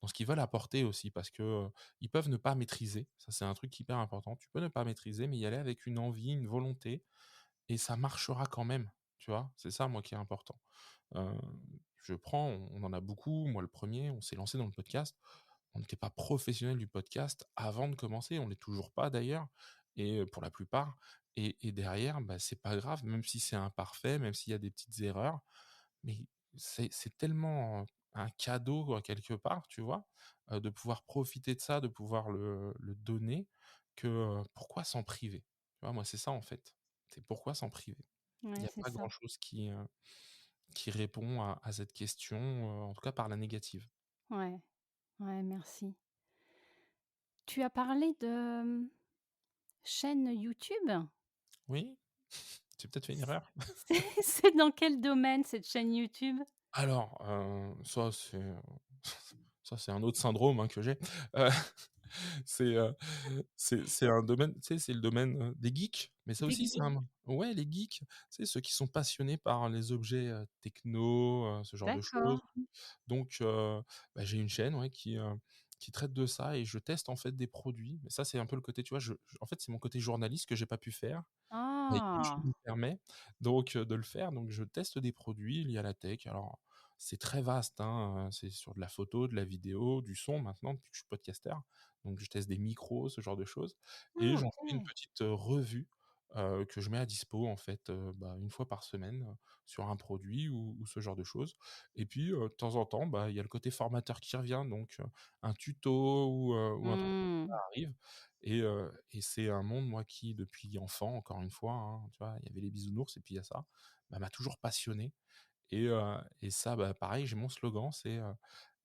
ce qu'ils veulent apporter aussi parce que, ils peuvent ne pas maîtriser. Ça, c'est un truc hyper important. Tu peux ne pas maîtriser, mais y aller avec une envie, une volonté et ça marchera quand même, tu vois? C'est ça, moi, qui est important. Heu, je prends on en a beaucoup, moi le premier on s'est lancé dans le podcast. On n'était pas professionnel du podcast avant de commencer, on l'est toujours pas d'ailleurs et pour la plupart et derrière, bah, c'est pas grave, même si c'est imparfait, même s'il y a des petites erreurs, mais c'est tellement un cadeau, quoi, quelque part, tu vois? De pouvoir profiter de ça, de pouvoir le donner que, pourquoi s'en priver? Tu vois? Moi, c'est ça, en fait. C'est pourquoi s'en priver? Il ouais, y a c'est pas ça. grand-chose qui répond à cette question, en tout cas par la négative. Ouais, ouais, merci. Tu as parlé de, chaîne YouTube? Oui? J'ai peut-être fait une erreur? C'est dans quel domaine cette chaîne YouTube? Alors, ça ça c'est un autre syndrome, hein, que j'ai. Heu, c'est, c'est un domaine, tu sais, c'est le domaine, des geeks, mais ça Des aussi c'est geeks? un ouais, les geeks, tu sais, ceux qui sont passionnés par les objets, techno, ce genre de choses. D'accord. Donc, bah, j'ai une chaîne, ouais, qui traite de ça et je teste, en fait, des produits. Mais ça, c'est un peu le côté, tu vois, en fait, c'est mon côté journaliste que j'ai pas pu faire. Mais YouTube Ah! me permet donc de le faire, donc je teste des produits liés à la tech. Alors, c'est très vaste, hein, c'est sur de la photo, de la vidéo, du son maintenant depuis que je suis podcasteur. Donc je teste des micros, ce genre de choses et Ah j'en fais une OK. petite, revue, que je mets à dispo en fait, bah, 1 fois par semaine, sur un produit ou ce genre de choses et puis, de temps en temps, bah, il y a le côté formateur qui revient donc, un tuto ou un truc Mmh. arrive et c'est un monde, moi, qui, depuis enfant, encore une fois, hein, tu vois, il y avait les bisounours et puis il y a ça, bah, m'a toujours passionné et ça, bah, pareil, j'ai mon slogan, c'est,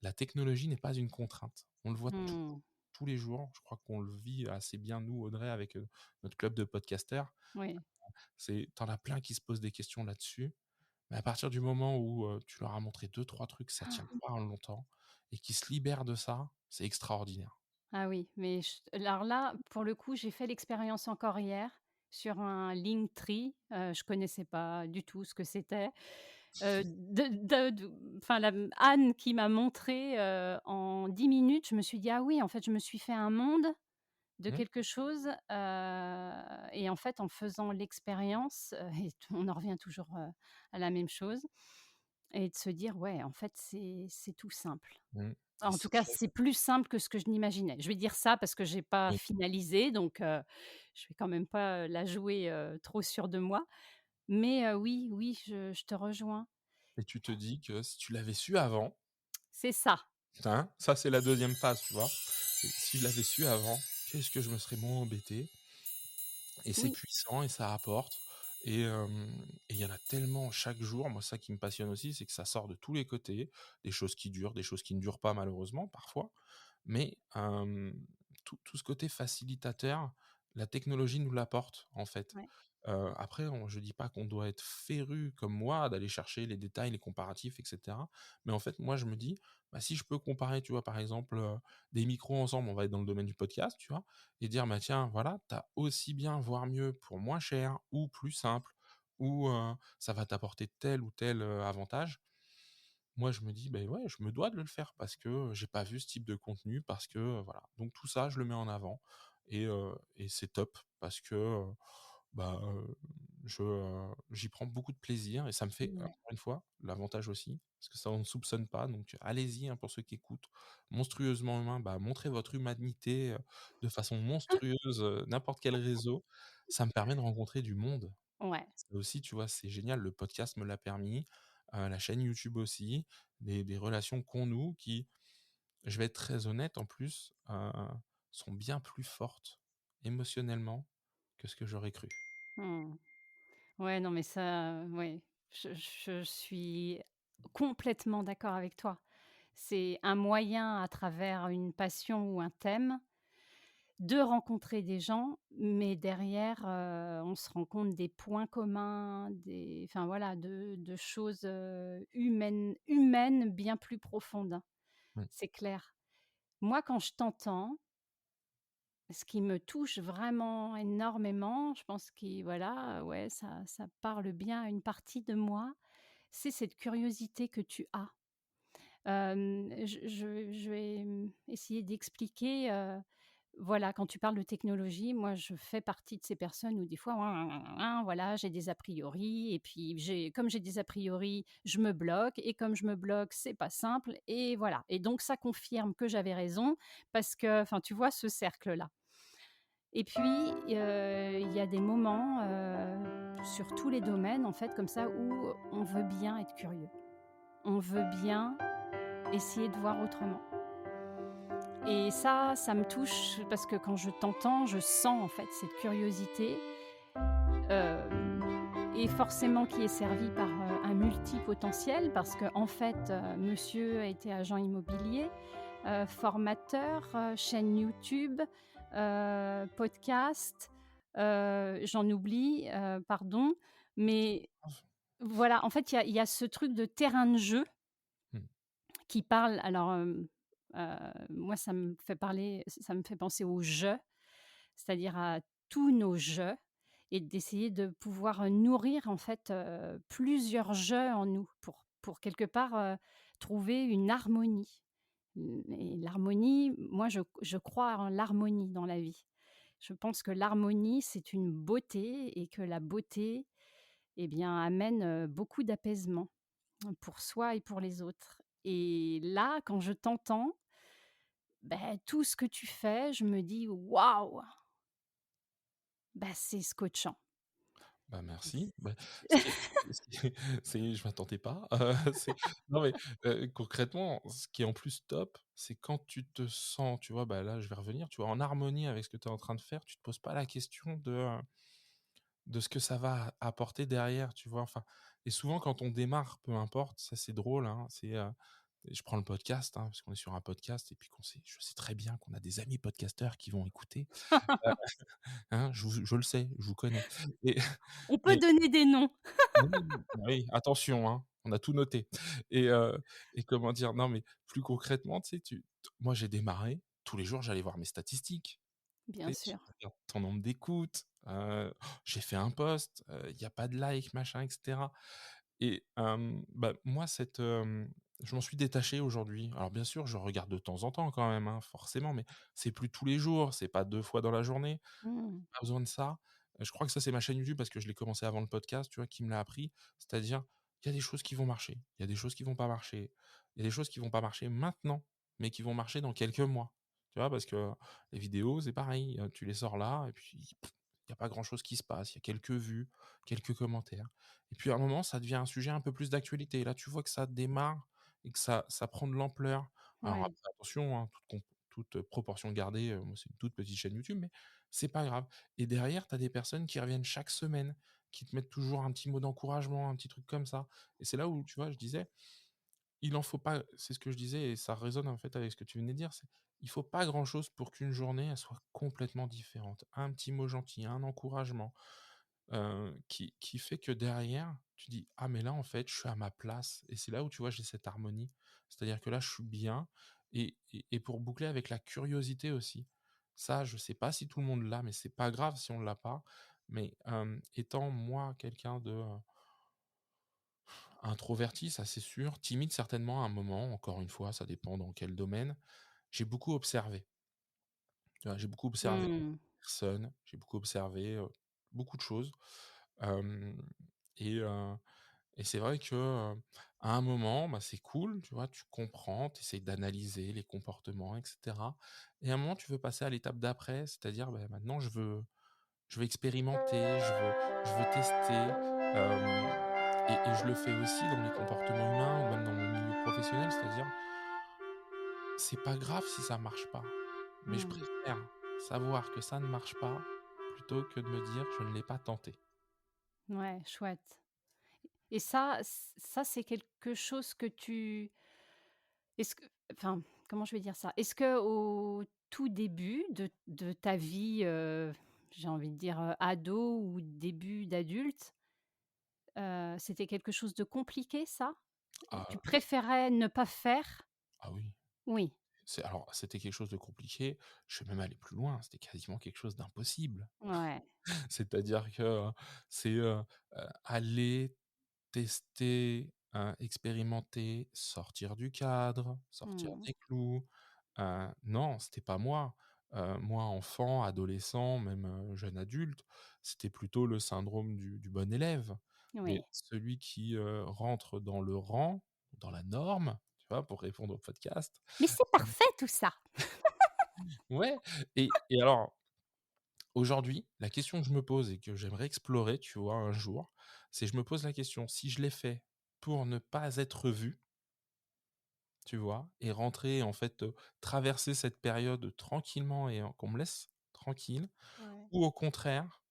«La technologie n'est pas une contrainte». On le voit Mmh. tous les jours, je crois qu'on le vit assez bien, nous, Audrey, avec, notre club de podcasters. Oui. C'est tu as plein qui se posent des questions là-dessus, mais à partir du moment où, tu leur as montré deux trois trucs, ça tient pas longtemps et qu'ils se libèrent de ça, c'est extraordinaire. Ah oui, mais alors là, pour le coup, j'ai fait l'expérience encore hier sur un Linktree, je connaissais pas du tout ce que c'était. de enfin la Anne qui m'a montré, en 10 minutes, je me suis dit: «Ah oui, en fait, je me suis fait un monde de Mmh, quelque chose», et en fait, en faisant l'expérience, et on en revient toujours, à la même chose, et de se dire: «Ouais, en fait, c'est tout simple». mmh et En tout c'est cas, très c'est plus simple que ce que je n'imaginais. Je vais dire ça parce que j'ai pas oui finalisé, donc je vais quand même pas, la jouer, trop sûre de moi. Mais oui, oui, je te rejoins. et tu te dis que si tu l'avais su avant, C'est ça. hein, ça c'est la deuxième phase, tu vois? C'est si je l'avais su avant, qu'est-ce que je me serais moins embêté et c'est Oui, puissant et ça apporte et il y en a tellement chaque jour. Moi, ça qui me passionne aussi, c'est que ça sort de tous les côtés, des choses qui durent, des choses qui ne durent pas malheureusement parfois, mais tout ce côté facilitateur, la technologie nous l'apporte, en fait. ouais. Après je dis pas qu'on doit être féru comme moi, d'aller chercher les détails, les comparatifs et cetera. Mais en fait, moi, je me dis: «Bah, si je peux comparer», tu vois, par exemple, des micros ensemble, on va être dans le domaine du podcast, tu vois? Et dire: «Bah, tiens, voilà, tu as aussi bien, voire mieux pour moins cher ou plus simple ou ça va t'apporter tel ou tel, avantage». Moi, je me dis: «Beh, ouais, je me dois de le faire parce que, j'ai pas vu ce type de contenu, parce que, voilà». Donc tout ça, je le mets en avant et c'est top parce que, bah, j'y prends beaucoup de plaisir et ça me fait, Ouais. encore une fois, l'avantage aussi, parce que ça, on ne soupçonne pas, donc allez-y, hein, pour ceux qui écoutent. Monstrueusement humain, bah, montrez votre humanité, de façon monstrueuse, n'importe quel réseau. Ça me permet de rencontrer du monde. Ouais. Ça aussi, tu vois, c'est génial, le podcast me l'a permis, la chaîne YouTube aussi, des relations qu'on noue qui, je vais être très honnête en plus, sont bien plus fortes émotionnellement que ce que j'aurais cru. Mmh. Ouais, non, mais ça, ouais, je suis complètement d'accord avec toi. C'est un moyen à travers une passion ou un thème de rencontrer des gens, mais derrière, on se rend compte des points communs, des enfin voilà, de choses, humaines bien plus profondes. Mmh, C'est clair. Moi, quand je t'entends, ce qui me touche vraiment énormément, je pense qui voilà, ouais, ça parle bien à une partie de moi, c'est cette curiosité que tu as. Je vais, essayer d'expliquer, voilà, quand tu parles de technologie, moi, je fais partie de ces personnes où des fois, voilà, j'ai des a priori et puis comme j'ai des a priori, je me bloque et comme je me bloque, c'est pas simple et voilà et donc ça confirme que j'avais raison parce que enfin, tu vois ce cercle-là et puis, il y a des moments, sur tous les domaines, en fait, comme ça, où on veut bien être curieux. On veut bien essayer de voir autrement et ça me touche parce que quand je t'entends, je sens, en fait, cette curiosité, hem et forcément qui est servie par, un multipotentiel parce qu'en fait, monsieur a été agent immobilier, formateur, chaîne YouTube, podcast, j'en oublie, pardon, c'est pas mais grave. voilà, en fait, il y a ce truc de terrain de jeu Mmh, qui parle alors, moi ça me fait penser au «je», c'est-à-dire à tous nos «je» et d'essayer de pouvoir, nourrir en fait, plusieurs «je» en nous pour quelque part, trouver une harmonie. Et l'harmonie, moi je crois en l'harmonie dans la vie. Je pense que l'harmonie, c'est une beauté et que la beauté, eh bien, amène, beaucoup d'apaisement pour soi et pour les autres. Et là, quand je t'entends, beh, tout ce que tu fais, je me dis: «Waouh!» bah, c'est scotchant. bah, merci. Bah, ce qui est c'est je m'attendais pas, c'est non mais, concrètement, ce qui est en plus top, c'est quand tu te sens, tu vois, bah, là, je vais revenir, tu vois, en harmonie avec ce que tu es en train de faire, tu te poses pas la question de ce que ça va apporter derrière, tu vois? Enfin et souvent quand on démarre, peu importe, ça c'est drôle, hein, je prends le podcast, hein, parce qu'on est sur un podcast et puis qu'on sait je sais très bien qu'on a des amis podcasteurs qui vont écouter, heu, hein, je le sais, je vous connais et On peut et donner des noms. oui, oui, attention, hein, on a tout noté et et comment dire? Non, mais plus concrètement, tu sais, moi j'ai démarré, tous les jours j'allais voir mes statistiques. Bien Tu sais, tu sûr. regardes ton nombre d'écoutes, j'ai fait un post, il y a pas de like, machin et cetera Bah, moi je m'en suis détaché aujourd'hui. Alors bien sûr, je regarde de temps en temps quand même, hein, forcément, mais c'est plus tous les jours, c'est pas 2 fois dans la journée. Mmh. Pas besoin de ça. Je crois que ça, c'est ma chaîne YouTube parce que je l'ai commencé avant le podcast, tu vois, qui me l'a appris. C'est-à-dire, il y a des choses qui vont marcher, il y a des choses qui vont pas marcher. Il y a des choses qui vont pas marcher maintenant, mais qui vont marcher dans quelques mois. Tu vois? Parce que les vidéos, c'est pareil, tu les sors là et puis il y a pas grand-chose qui se passe. Il y a quelques vues, quelques commentaires et puis à un moment, ça devient un sujet un peu plus d'actualité. Là, tu vois que ça démarre et que ça prend de l'ampleur. Alors Ouais, après attention, hein, toute proportion gardée, moi, c'est une toute petite chaîne YouTube, mais c'est pas grave. Et derrière, tu as des personnes qui reviennent chaque semaine, qui te mettent toujours un petit mot d'encouragement, un petit truc comme ça. Et c'est là où, tu vois, je disais, il en faut pas, c'est ce que je disais et ça résonne en fait avec ce que tu venais de dire, c'est il faut pas grand-chose pour qu'une journée, elle soit complètement différente. Un petit mot gentil, un encouragement, qui fait que derrière, tu dis: «Ah mais là, en fait, je suis à ma place» et c'est là où, tu vois, j'ai cette harmonie. C'est-à-dire que là, je suis bien et pour boucler avec la curiosité aussi. Ça, je sais pas si tout le monde l'a, mais c'est pas grave si on l'a pas. Mais, étant moi quelqu'un de, introverti, ça c'est sûr, timide certainement à un moment, encore une fois, ça dépend dans quel domaine. J'ai beaucoup observé, tu vois? J'ai beaucoup observé mmh, personnes, j'ai beaucoup observé, beaucoup de choses, hem et heu et c'est vrai que, à un moment, bah, c'est cool, tu vois? Tu comprends, tu essayes d'analyser les comportements et cetera et à un moment, tu veux passer à l'étape d'après, c'est-à-dire, bah, maintenant je veux expérimenter, je veux tester, et je le fais aussi dans les comportements humains ou même dans mon milieu professionnel, c'est-à-dire, c'est pas grave si ça marche pas, mais je mmh. préfère savoir que ça ne marche pas, plutôt que de me dire: «Je ne l'ai pas tenté». Ouais, chouette. Et ça, c'est quelque chose que tu est-ce que enfin, comment je vais dire ça? Est-ce qu'au tout début de ta vie, j'ai envie de dire, ado ou début d'adulte, c'était quelque chose de compliqué ça? Tu Ah, préférais ne pas faire? ah oui, Oui. c'était quelque chose de compliqué, je vais même aller plus loin, c'était quasiment quelque chose d'impossible. Ouais. C'est-à-dire que, c'est, aller tester, expérimenter, sortir du cadre, sortir Mmh. des clous. Non, c'était pas moi. Moi, enfant, adolescent, même, jeune adulte, c'était plutôt le syndrome du bon élève. Mais Oui. celui qui, rentre dans le rang, dans la norme, tu vois? Pour répondre au podcast. Mais c'est parfait tout ça! Ouais et alors aujourd'hui, la question que je me pose et que j'aimerais explorer, tu vois, un jour, c'est je me pose la question, si je l'ai fait pour ne pas être vu, tu vois? Et rentrer en fait, traverser cette période tranquillement et qu'on me laisse tranquille Ouais. ou au contraire,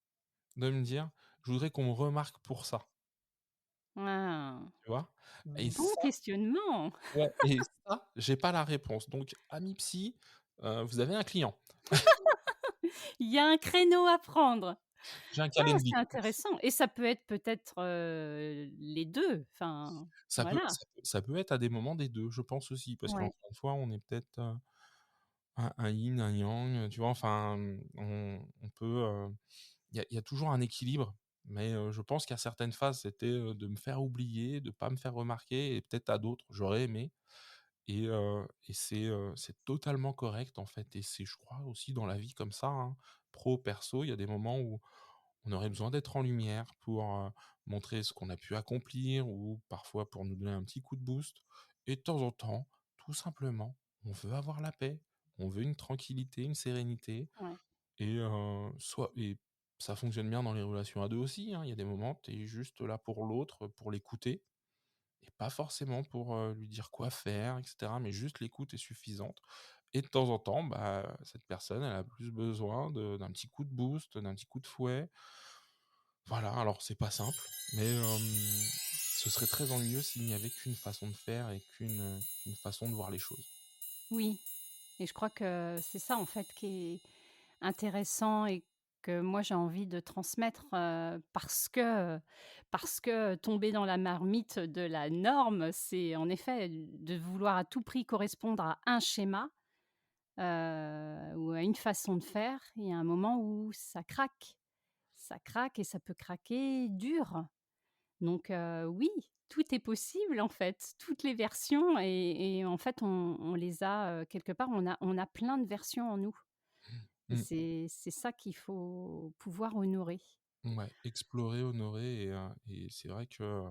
de me dire: «Je voudrais qu'on me remarque pour ça», Ah! tu vois? Et Bon ça questionnement! ouais et ça, j'ai pas la réponse. Donc ami psy, vous avez un client. Il y a un créneau à prendre. J'ai un Ah, c'est calendrier. intéressant et ça peut être peut-être, les 2. Enfin, voilà. Ça peut être à des moments des 2, je pense aussi, parce Ouais, qu'encore une fois, on est peut-être, un yin, un yang, tu vois? Enfin, on peut, il y a toujours un équilibre, mais je pense qu'à certaines phases, c'était, de me faire oublier, de pas me faire remarquer et peut-être à d'autres, j'aurais aimé et c'est totalement correct, en fait et c'est je crois aussi dans la vie comme ça, hein, pro, perso, il y a des moments où on aurait besoin d'être en lumière pour, montrer ce qu'on a pu accomplir ou parfois pour nous donner un petit coup de boost et de temps en temps, tout simplement, on veut avoir la paix, on veut une tranquillité, une sérénité ouais, et ça fonctionne bien dans les relations à 2 aussi, hein. Il y a des moments, tu es juste là pour l'autre, pour l'écouter et pas forcément pour, lui dire quoi faire et cetera, mais juste l'écoute est suffisante et de temps en temps, bah, cette personne, elle a plus besoin d'un petit coup de boost, d'un petit coup de fouet. Voilà, alors c'est pas simple, mais ce serait très ennuyeux s'il n'y avait qu'une façon de faire et qu'une façon de voir les choses. oui et je crois que c'est ça, en fait, qui est intéressant et que moi j'ai envie de transmettre, parce que tomber dans la marmite de la norme, c'est en effet de vouloir à tout prix correspondre à un schéma, ou à une façon de faire. Il y a un moment où ça craque. Ça craque et ça peut craquer dur. Donc oui, tout est possible en fait, toutes les versions et en fait on les a, quelque part on a plein de versions en nous et Mmh. c'est ça qu'il faut pouvoir honorer. Ouais, explorer, honorer et c'est vrai que,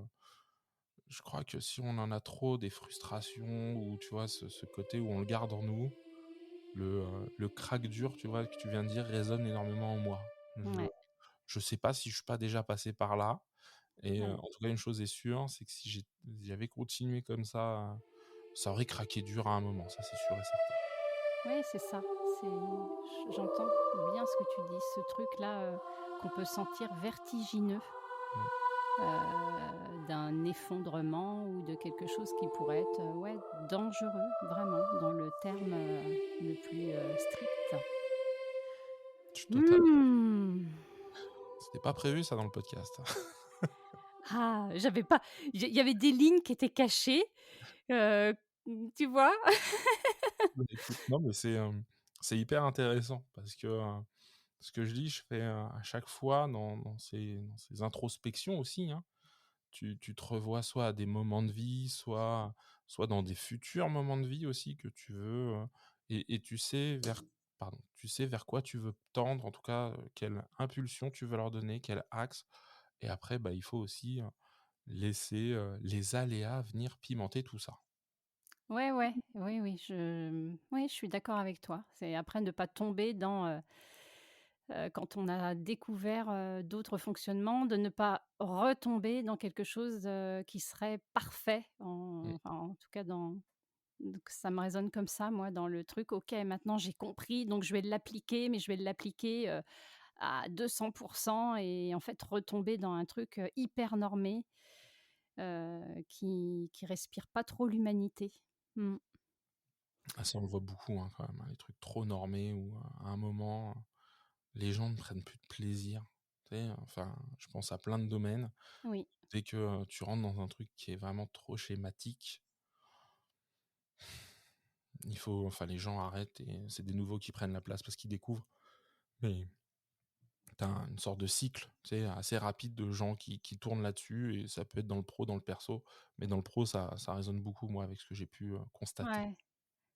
je crois que si on en a trop des frustrations ou tu vois ce côté où on le garde en nous, le crack dur, tu vois, que tu viens de dire résonne énormément en moi. Ouais, Je sais pas si je suis pas déjà passé par là et ouais. en tout cas une chose est sûre, c'est que si j'avais continué comme ça aurait craqué dur à un moment, ça c'est sûr et certain. Ouais, c'est ça. J'entends bien ce que tu dis, ce truc-là, qu'on peut sentir vertigineux, Mmh. d'un effondrement ou de quelque chose qui pourrait être, ouais, dangereux, vraiment, dans le terme, le plus, strict. Je suis totalement Mmh. c'était pas prévu ça dans le podcast. Ah, j'avais pas il y avait des lignes qui étaient cachées, heu, tu vois? Bah, écoute, non mais c'est hyper intéressant parce que, ce que je dis, je fais, à chaque fois dans ces introspections aussi, hein, tu te revois soit à des moments de vie, soit dans des futurs moments de vie aussi que tu veux, et tu sais tu sais vers quoi tu veux tendre, en tout cas, quelle impulsion tu veux leur donner, quel axe et après, bah, il faut aussi, laisser, les aléas venir pimenter tout ça. Ouais, ouais, oui, oui, oui, je suis d'accord avec toi. C'est après ne pas tomber dans, quand on a découvert, d'autres fonctionnements, de ne pas retomber dans quelque chose, qui serait parfait Mmh. enfin, en tout cas donc ça me résonne comme ça, moi, dans le truc: «OK, maintenant j'ai compris, donc je vais l'appliquer, mais je vais l'appliquer, à 200 et en fait retomber dans un truc, hyper normé, qui respire pas trop l'humanité. Mmh. Ah ça, on le voit beaucoup, hein, quand même, hein, les trucs trop normés où, à un moment, les gens ne prennent plus de plaisir. Tu sais? Enfin, je pense à plein de domaines. Oui, Dès que, tu rentres dans un truc qui est vraiment trop schématique, les gens arrêtent et c'est des nouveaux qui prennent la place parce qu'ils découvrent. Mais tu as une sorte de cycle, tu sais, assez rapide de gens qui tournent là-dessus et ça peut être dans le pro, dans le perso. Mais dans le pro, ça résonne beaucoup, moi, avec ce que j'ai pu, constater. ouais.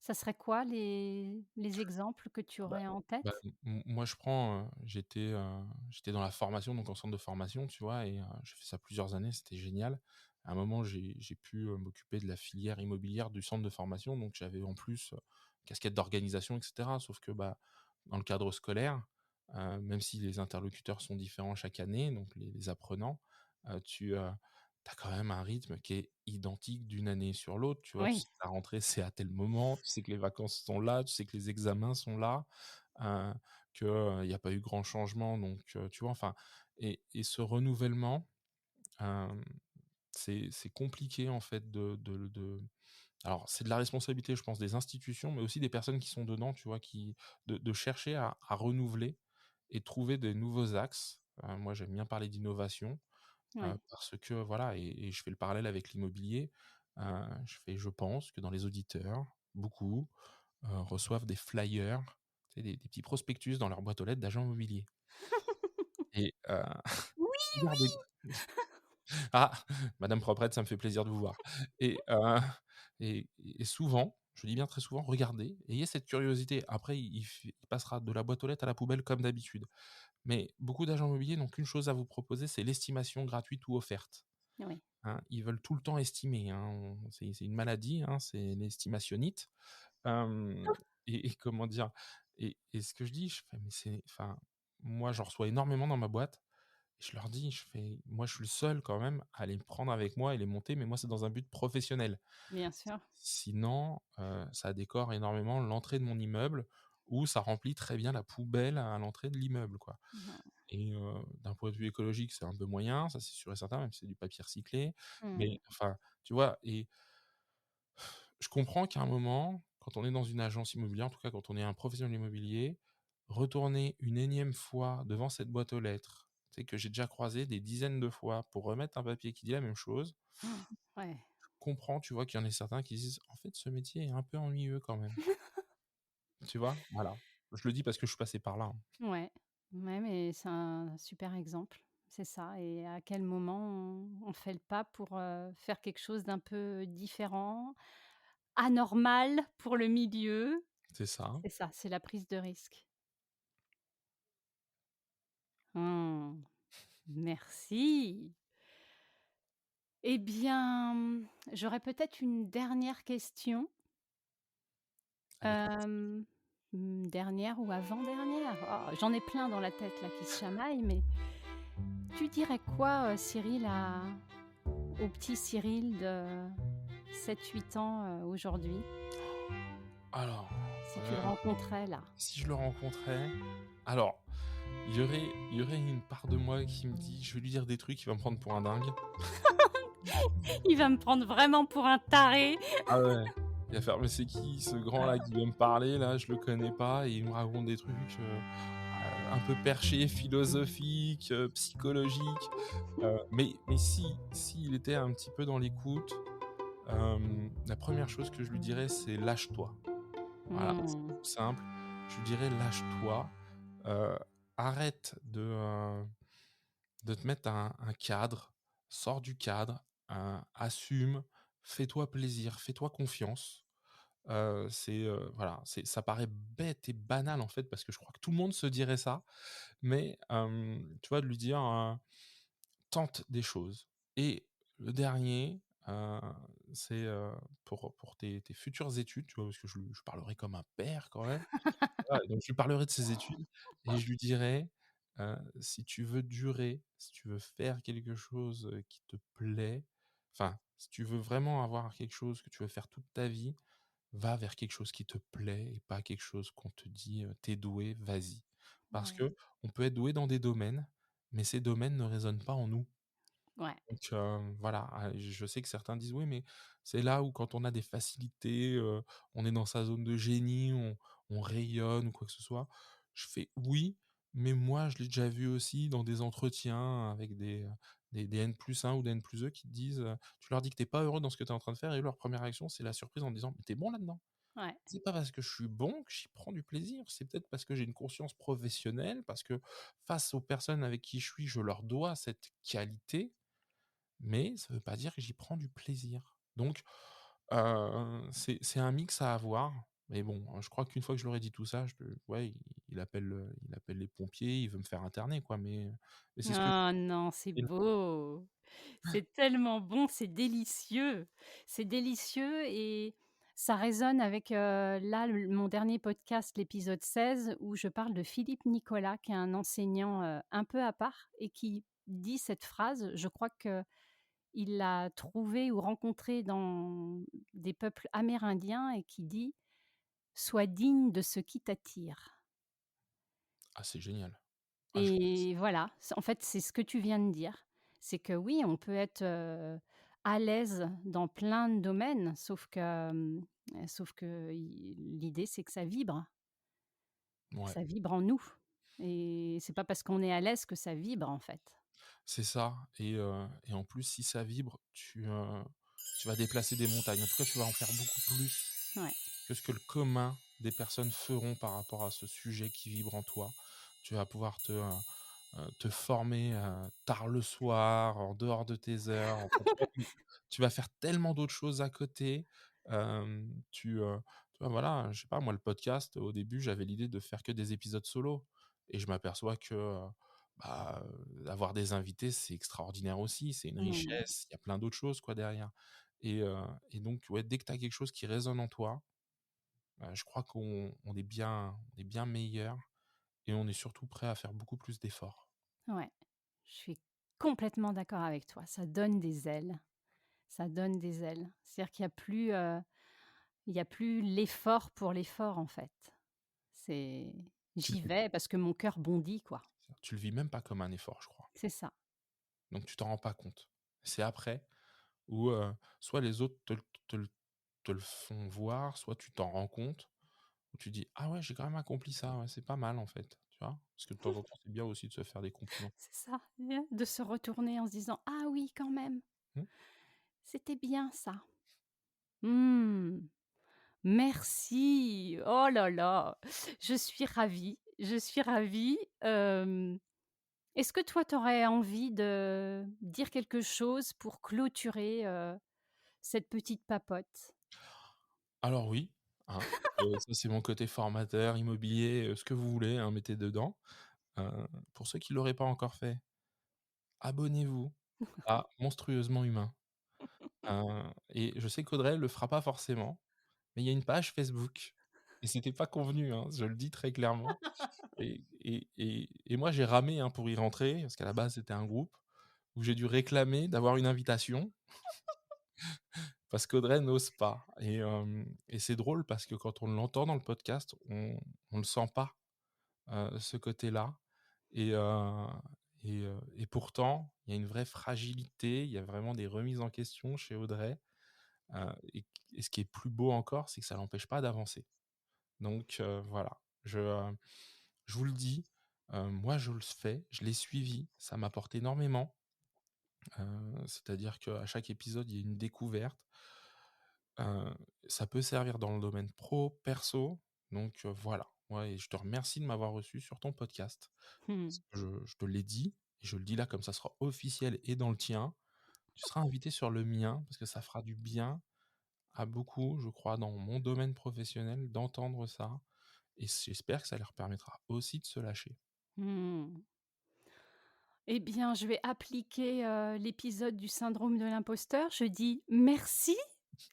Ça serait quoi les exemples que tu Bah aurais en bah, tête? moi je prends, j'étais dans la formation, donc en centre de formation, tu vois? Et j'ai fait ça plusieurs années, c'était génial. À un moment, j'ai pu, m'occuper de la filière immobilière du centre de formation, donc j'avais en plus, casquette d'organisation et cetera. Sauf que, bah, dans le cadre scolaire, même si les interlocuteurs sont différents chaque année, donc les apprenants, tu as quand même un rythme qui est identique d'une année sur l'autre, tu vois? Tu Oui. sais que la rentrée, c'est à tel moment, tu sais que les vacances sont là, tu sais que les examens sont là, heu, il y a pas eu grand changement donc tu vois? Enfin et ce renouvellement, hem, c'est compliqué en fait alors c'est de la responsabilité je pense des institutions, mais aussi des personnes qui sont dedans, tu vois? De chercher à renouveler et trouver des nouveaux axes. Moi j'aime bien parler d'innovation. Ouais. Parce que voilà et je fais le parallèle avec l'immobilier, je pense que dans les auditeurs, beaucoup, reçoivent des flyers, tu sais, des petits prospectus dans leur boîte aux lettres d'agents immobiliers et Oui, regardez oui! ah! Madame Proprette, ça me fait plaisir de vous voir et et souvent, je dis bien très souvent, regardez, ayez cette curiosité. Après il passera de la boîte aux lettres à la poubelle comme d'habitude. Mais beaucoup d'agents immobiliers n'ont qu'une chose à vous proposer, c'est l'estimation gratuite ou offerte. Oui. Hein, ils veulent tout le temps estimer, hein, c'est une maladie, hein, c'est l'estimationnite. Hem et comment dire? Et ce que je dis, je fais: «Mais c'est» enfin, moi, j'en reçois énormément dans ma boîte et je leur dis, je fais: «Moi, je suis le seul quand même à les prendre avec moi et les monter, mais moi, c'est dans un but professionnel. Bien sûr. Sinon, ça décore énormément l'entrée de mon immeuble ou ça remplit très bien la poubelle à l'entrée de l'immeuble, quoi». Mmh. Et d'un point de vue écologique, c'est un peu moyen, ça c'est sûr et certain, même si c'est du papier recyclé. Mmh. Mais enfin, tu vois? Et je comprends qu'à un moment, quand on est dans une agence immobilière, en tout cas quand on est un professionnel immobilier, retourner une énième fois devant cette boîte aux lettres, tu sais, que j'ai déjà croisé des dizaines de fois pour remettre un papier qui dit la même chose, Ouais. je comprends, tu vois, qu'il y en ait certains qui se disent: «En fait, ce métier est un peu ennuyeux quand même». Tu vois? Voilà. Je le dis parce que je suis passé par là, hein. Ouais. Ouais, mais c'est un super exemple. c'est ça et à quel moment on fait le pas pour, faire quelque chose d'un peu différent, anormal pour le milieu. C'est ça. C'est ça, c'est la prise de risque. Mmh, merci. Eh bien, j'aurais peut-être une dernière question. Avec plaisir. Dernière ou avant-dernière? Oh, j'en ai plein dans la tête là qui se chamaillent, mais tu dirais quoi, Cyril, au petit Cyril de 7, 8 ans, aujourd'hui? Alors, Si tu le heu, rencontrais là? si je le rencontrais, alors, il y aurait une part de moi qui me dit: «Je vais lui dire des trucs, il va me prendre pour un dingue». Il va me prendre vraiment pour un taré. Ah ouais, il va faire: «Mais c'est qui ce grand là qui vient me parler là? Je le connais pas et il me raconte des trucs, un peu perchés, philosophiques, psychologiques». Mais si s'il était un petit peu dans l'écoute, la première chose que je lui dirais, c'est: «Lâche-toi». Voilà, c'est Mmh. tout simple. Je lui dirais: «Lâche-toi, heu, arrête de te mettre un cadre, sors du cadre, assume, fais-toi plaisir, fais-toi confiance». Voilà, ça paraît bête et banal, en fait, parce que je crois que tout le monde se dirait ça, mais tu vois, de lui dire, tente des choses. Et le dernier, c'est, pour tes futures études, tu vois? Parce que je parlerai comme un père quand même. Voilà, donc je lui parlerai de ses études et je lui dirai, «Si tu veux durer, si tu veux faire quelque chose, qui te plaît, enfin, si tu veux vraiment avoir quelque chose que tu veux faire toute ta vie, va vers quelque chose qui te plaît et pas quelque chose qu'on te dit, «Tu doué, vas-y». Parce Ouais, que on peut être doué dans des domaines, mais ces domaines ne résonnent pas en nous. ouais, Donc voilà, je sais que certains disent: «Oui, mais c'est là où quand on a des facilités, on est dans sa zone de génie, on rayonne ou quoi que ce soit». Je fais: «Oui, mais moi je l'ai déjà vu aussi dans des entretiens avec des N+1 ou des N+2 qui te disent, tu leur dis que tu es pas heureux dans ce que tu es en train de faire et eux, leur première réaction, c'est la surprise en te disant: «Mais tu es bon là-dedans». ouais, C'est pas parce que je suis bon que j'y prends du plaisir, c'est peut-être parce que j'ai une conscience professionnelle, parce que face aux personnes avec qui je suis, je leur dois cette qualité, mais ça veut pas dire que j'y prends du plaisir. Donc, c'est un mix à avoir, mais bon, je crois qu'une fois que je leur ai dit tout ça, ouais, il appelle les pompiers, il veut me faire interner, quoi, mais c'est ce que oh non, c'est beau. C'est tellement bon, c'est délicieux et ça résonne avec, là, mon dernier podcast, l'épisode 16, où je parle de Philippe Nicolas, qui est un enseignant, un peu à part et qui dit cette phrase. Je crois qu'il l'a trouvée ou rencontrée dans des peuples amérindiens et qui dit: «Sois digne de ce qui t'attire». ah, c'est génial. Ah, je Et voilà, en fait, c'est ce que tu viens de dire. C'est que oui, on peut être, à l'aise dans plein de domaines, sauf que l'idée, c'est que ouais. ça vibre en nous et c'est pas parce qu'on est à l'aise que ça vibre, en fait. C'est ça et en plus, si ça vibre, tu vas déplacer des montagnes. En tout cas, tu vas en faire beaucoup plus Ouais. que ce que le commun des personnes feront par rapport à ce sujet qui vibre en toi. Tu vas pouvoir te former, tard le soir, en dehors de tes heures. Enfin, tu vas faire tellement d'autres choses à côté. Tu vois, voilà, je sais pas moi, le podcast, au début, j'avais l'idée de faire que des épisodes solo et je m'aperçois que, avoir des invités, c'est extraordinaire aussi. C'est une Mmh. richesse, il y a plein d'autres choses, quoi, derrière et donc ouais, dès que tu as quelque chose qui résonne en toi, je crois qu'on est bien meilleur et on est surtout prêt à faire beaucoup plus d'efforts. Ouais. Je suis complètement d'accord avec toi. Ça donne des ailes, ça donne des ailes. C'est-à-dire qu'il y a plus, il y a plus l'effort pour l'effort, en fait. C'est Tu j'y le vais parce que mon cœur bondit, quoi. tu le vis même pas comme un effort, je crois. C'est ça. Donc tu t'en rends pas compte. C'est après où, soit les autres te le font voir, soit tu t'en rends compte, où tu dis: «Ah ouais, j'ai quand même accompli ça, ouais, c'est pas mal en fait», tu vois? Parce que de temps en temps, c'est bien aussi de se faire des compliments. C'est ça, de se retourner en se disant: «Ah oui, quand même, Mmh, c'était bien ça. Mmh, merci. Oh là là, je suis ravie, Est-ce que toi, tu aurais envie de dire quelque chose pour clôturer, cette petite papote? Alors oui, hein, ça c'est mon côté formateur, immobilier, ce que vous voulez, hein, mettez dedans. Heu, pour ceux qui l'auraient pas encore fait, abonnez-vous à Monstrueusement Humain. Et je sais qu'Audrey le fera pas forcément, mais il y a une page Facebook et c'était pas convenu, hein, je le dis très clairement et moi j'ai ramé, hein, pour y rentrer parce qu'à la base c'était un groupe où j'ai dû réclamer d'avoir une invitation parce qu'Audrey n'ose pas et c'est drôle parce que quand on l'entend dans le podcast, on le sent pas, ce côté-là et heu et pourtant il y a une vraie fragilité, il y a vraiment des remises en question chez Audrey, et ce qui est plus beau encore, c'est que ça l'empêche pas d'avancer. Donc voilà, je vous le dis, moi je le fais, je l'ai suivi, ça m'apporte énormément, c'est-à-dire qu'à chaque épisode, il y a une découverte. Heu, Ça peut servir dans le domaine pro, perso, donc voilà. Ouais et je te remercie de m'avoir reçu sur ton podcast. Mmh. Je te l'ai dit et je le dis là comme ça sera officiel et dans le tien. Tu seras invité sur le mien parce que ça fera du bien à beaucoup, je crois, dans mon domaine professionnel d'entendre ça et j'espère que ça leur permettra aussi de se lâcher. Mmh. Eh bien, je vais appliquer, l'épisode du syndrome de l'imposteur. Je dis: «Merci»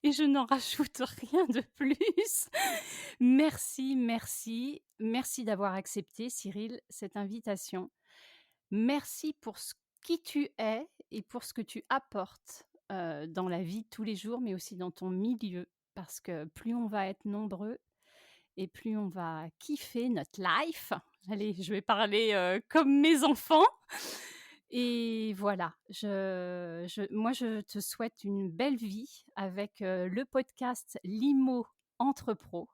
et je n'en rajoute rien de plus. Merci, merci, merci d'avoir accepté, Cyril, cette invitation. Merci pour ce qui tu es et pour ce que tu apportes, dans la vie de tous les jours, mais aussi dans ton milieu. Parce que plus on va être nombreux et plus on va kiffer notre life. Allez, je vais parler, comme mes enfants et voilà, moi, je te souhaite une belle vie avec, le podcast Limo entre pros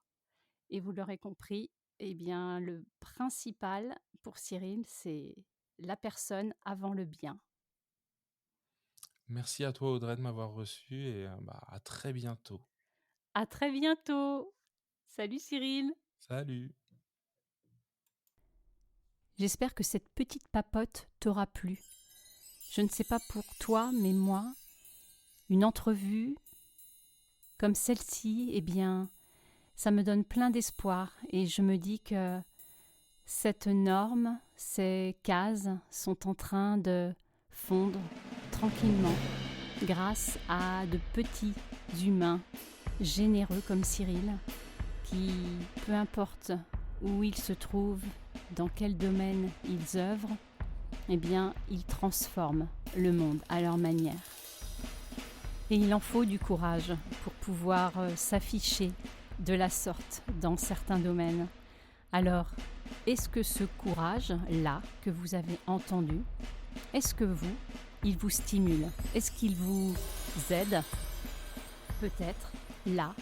et vous l'aurez compris, eh bien, le principal pour Cyril, c'est la personne avant le bien. Merci à toi Audrey de m'avoir reçu et bah, à très bientôt. À très bientôt. Salut Cyril. Salut. J'espère que cette petite papote t'aura plu. Je ne sais pas pour toi, mais moi, une entrevue comme celle-ci, eh bien, ça me donne plein d'espoir et je me dis que cette norme, ces cases sont en train de fondre tranquillement grâce à de petits humains généreux comme Cyril qui, peu importe où ils se trouvent, dans quel domaine ils œuvrent, eh bien, ils transforment le monde à leur manière. Et il en faut du courage pour pouvoir s'afficher de la sorte dans certains domaines. Alors, est-ce que ce courage-là que vous avez entendu, est-ce que il vous stimule? Est-ce qu'il vous aide peut-être là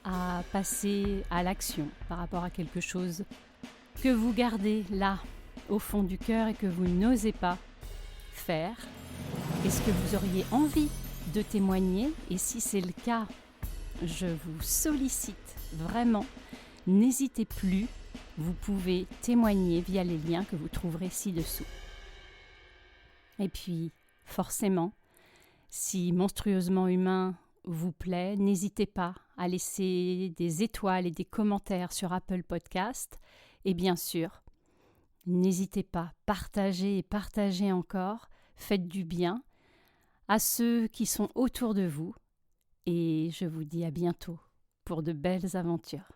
à passer à l'action par rapport à quelque chose que vous gardez là au fond du cœur et que vous n'osez pas faire? Est-ce que vous auriez envie de témoigner? Et si c'est le cas, je vous sollicite vraiment, n'hésitez plus, vous pouvez témoigner via les liens que vous trouverez ci-dessous. Et puis, forcément, si Monstrueusement Humain vous plaît, n'hésitez pas à laisser des étoiles et des commentaires sur Apple Podcast. Et bien sûr, n'hésitez pas, partagez et partagez encore, faites du bien à ceux qui sont autour de vous. Et je vous dis à bientôt pour de belles aventures.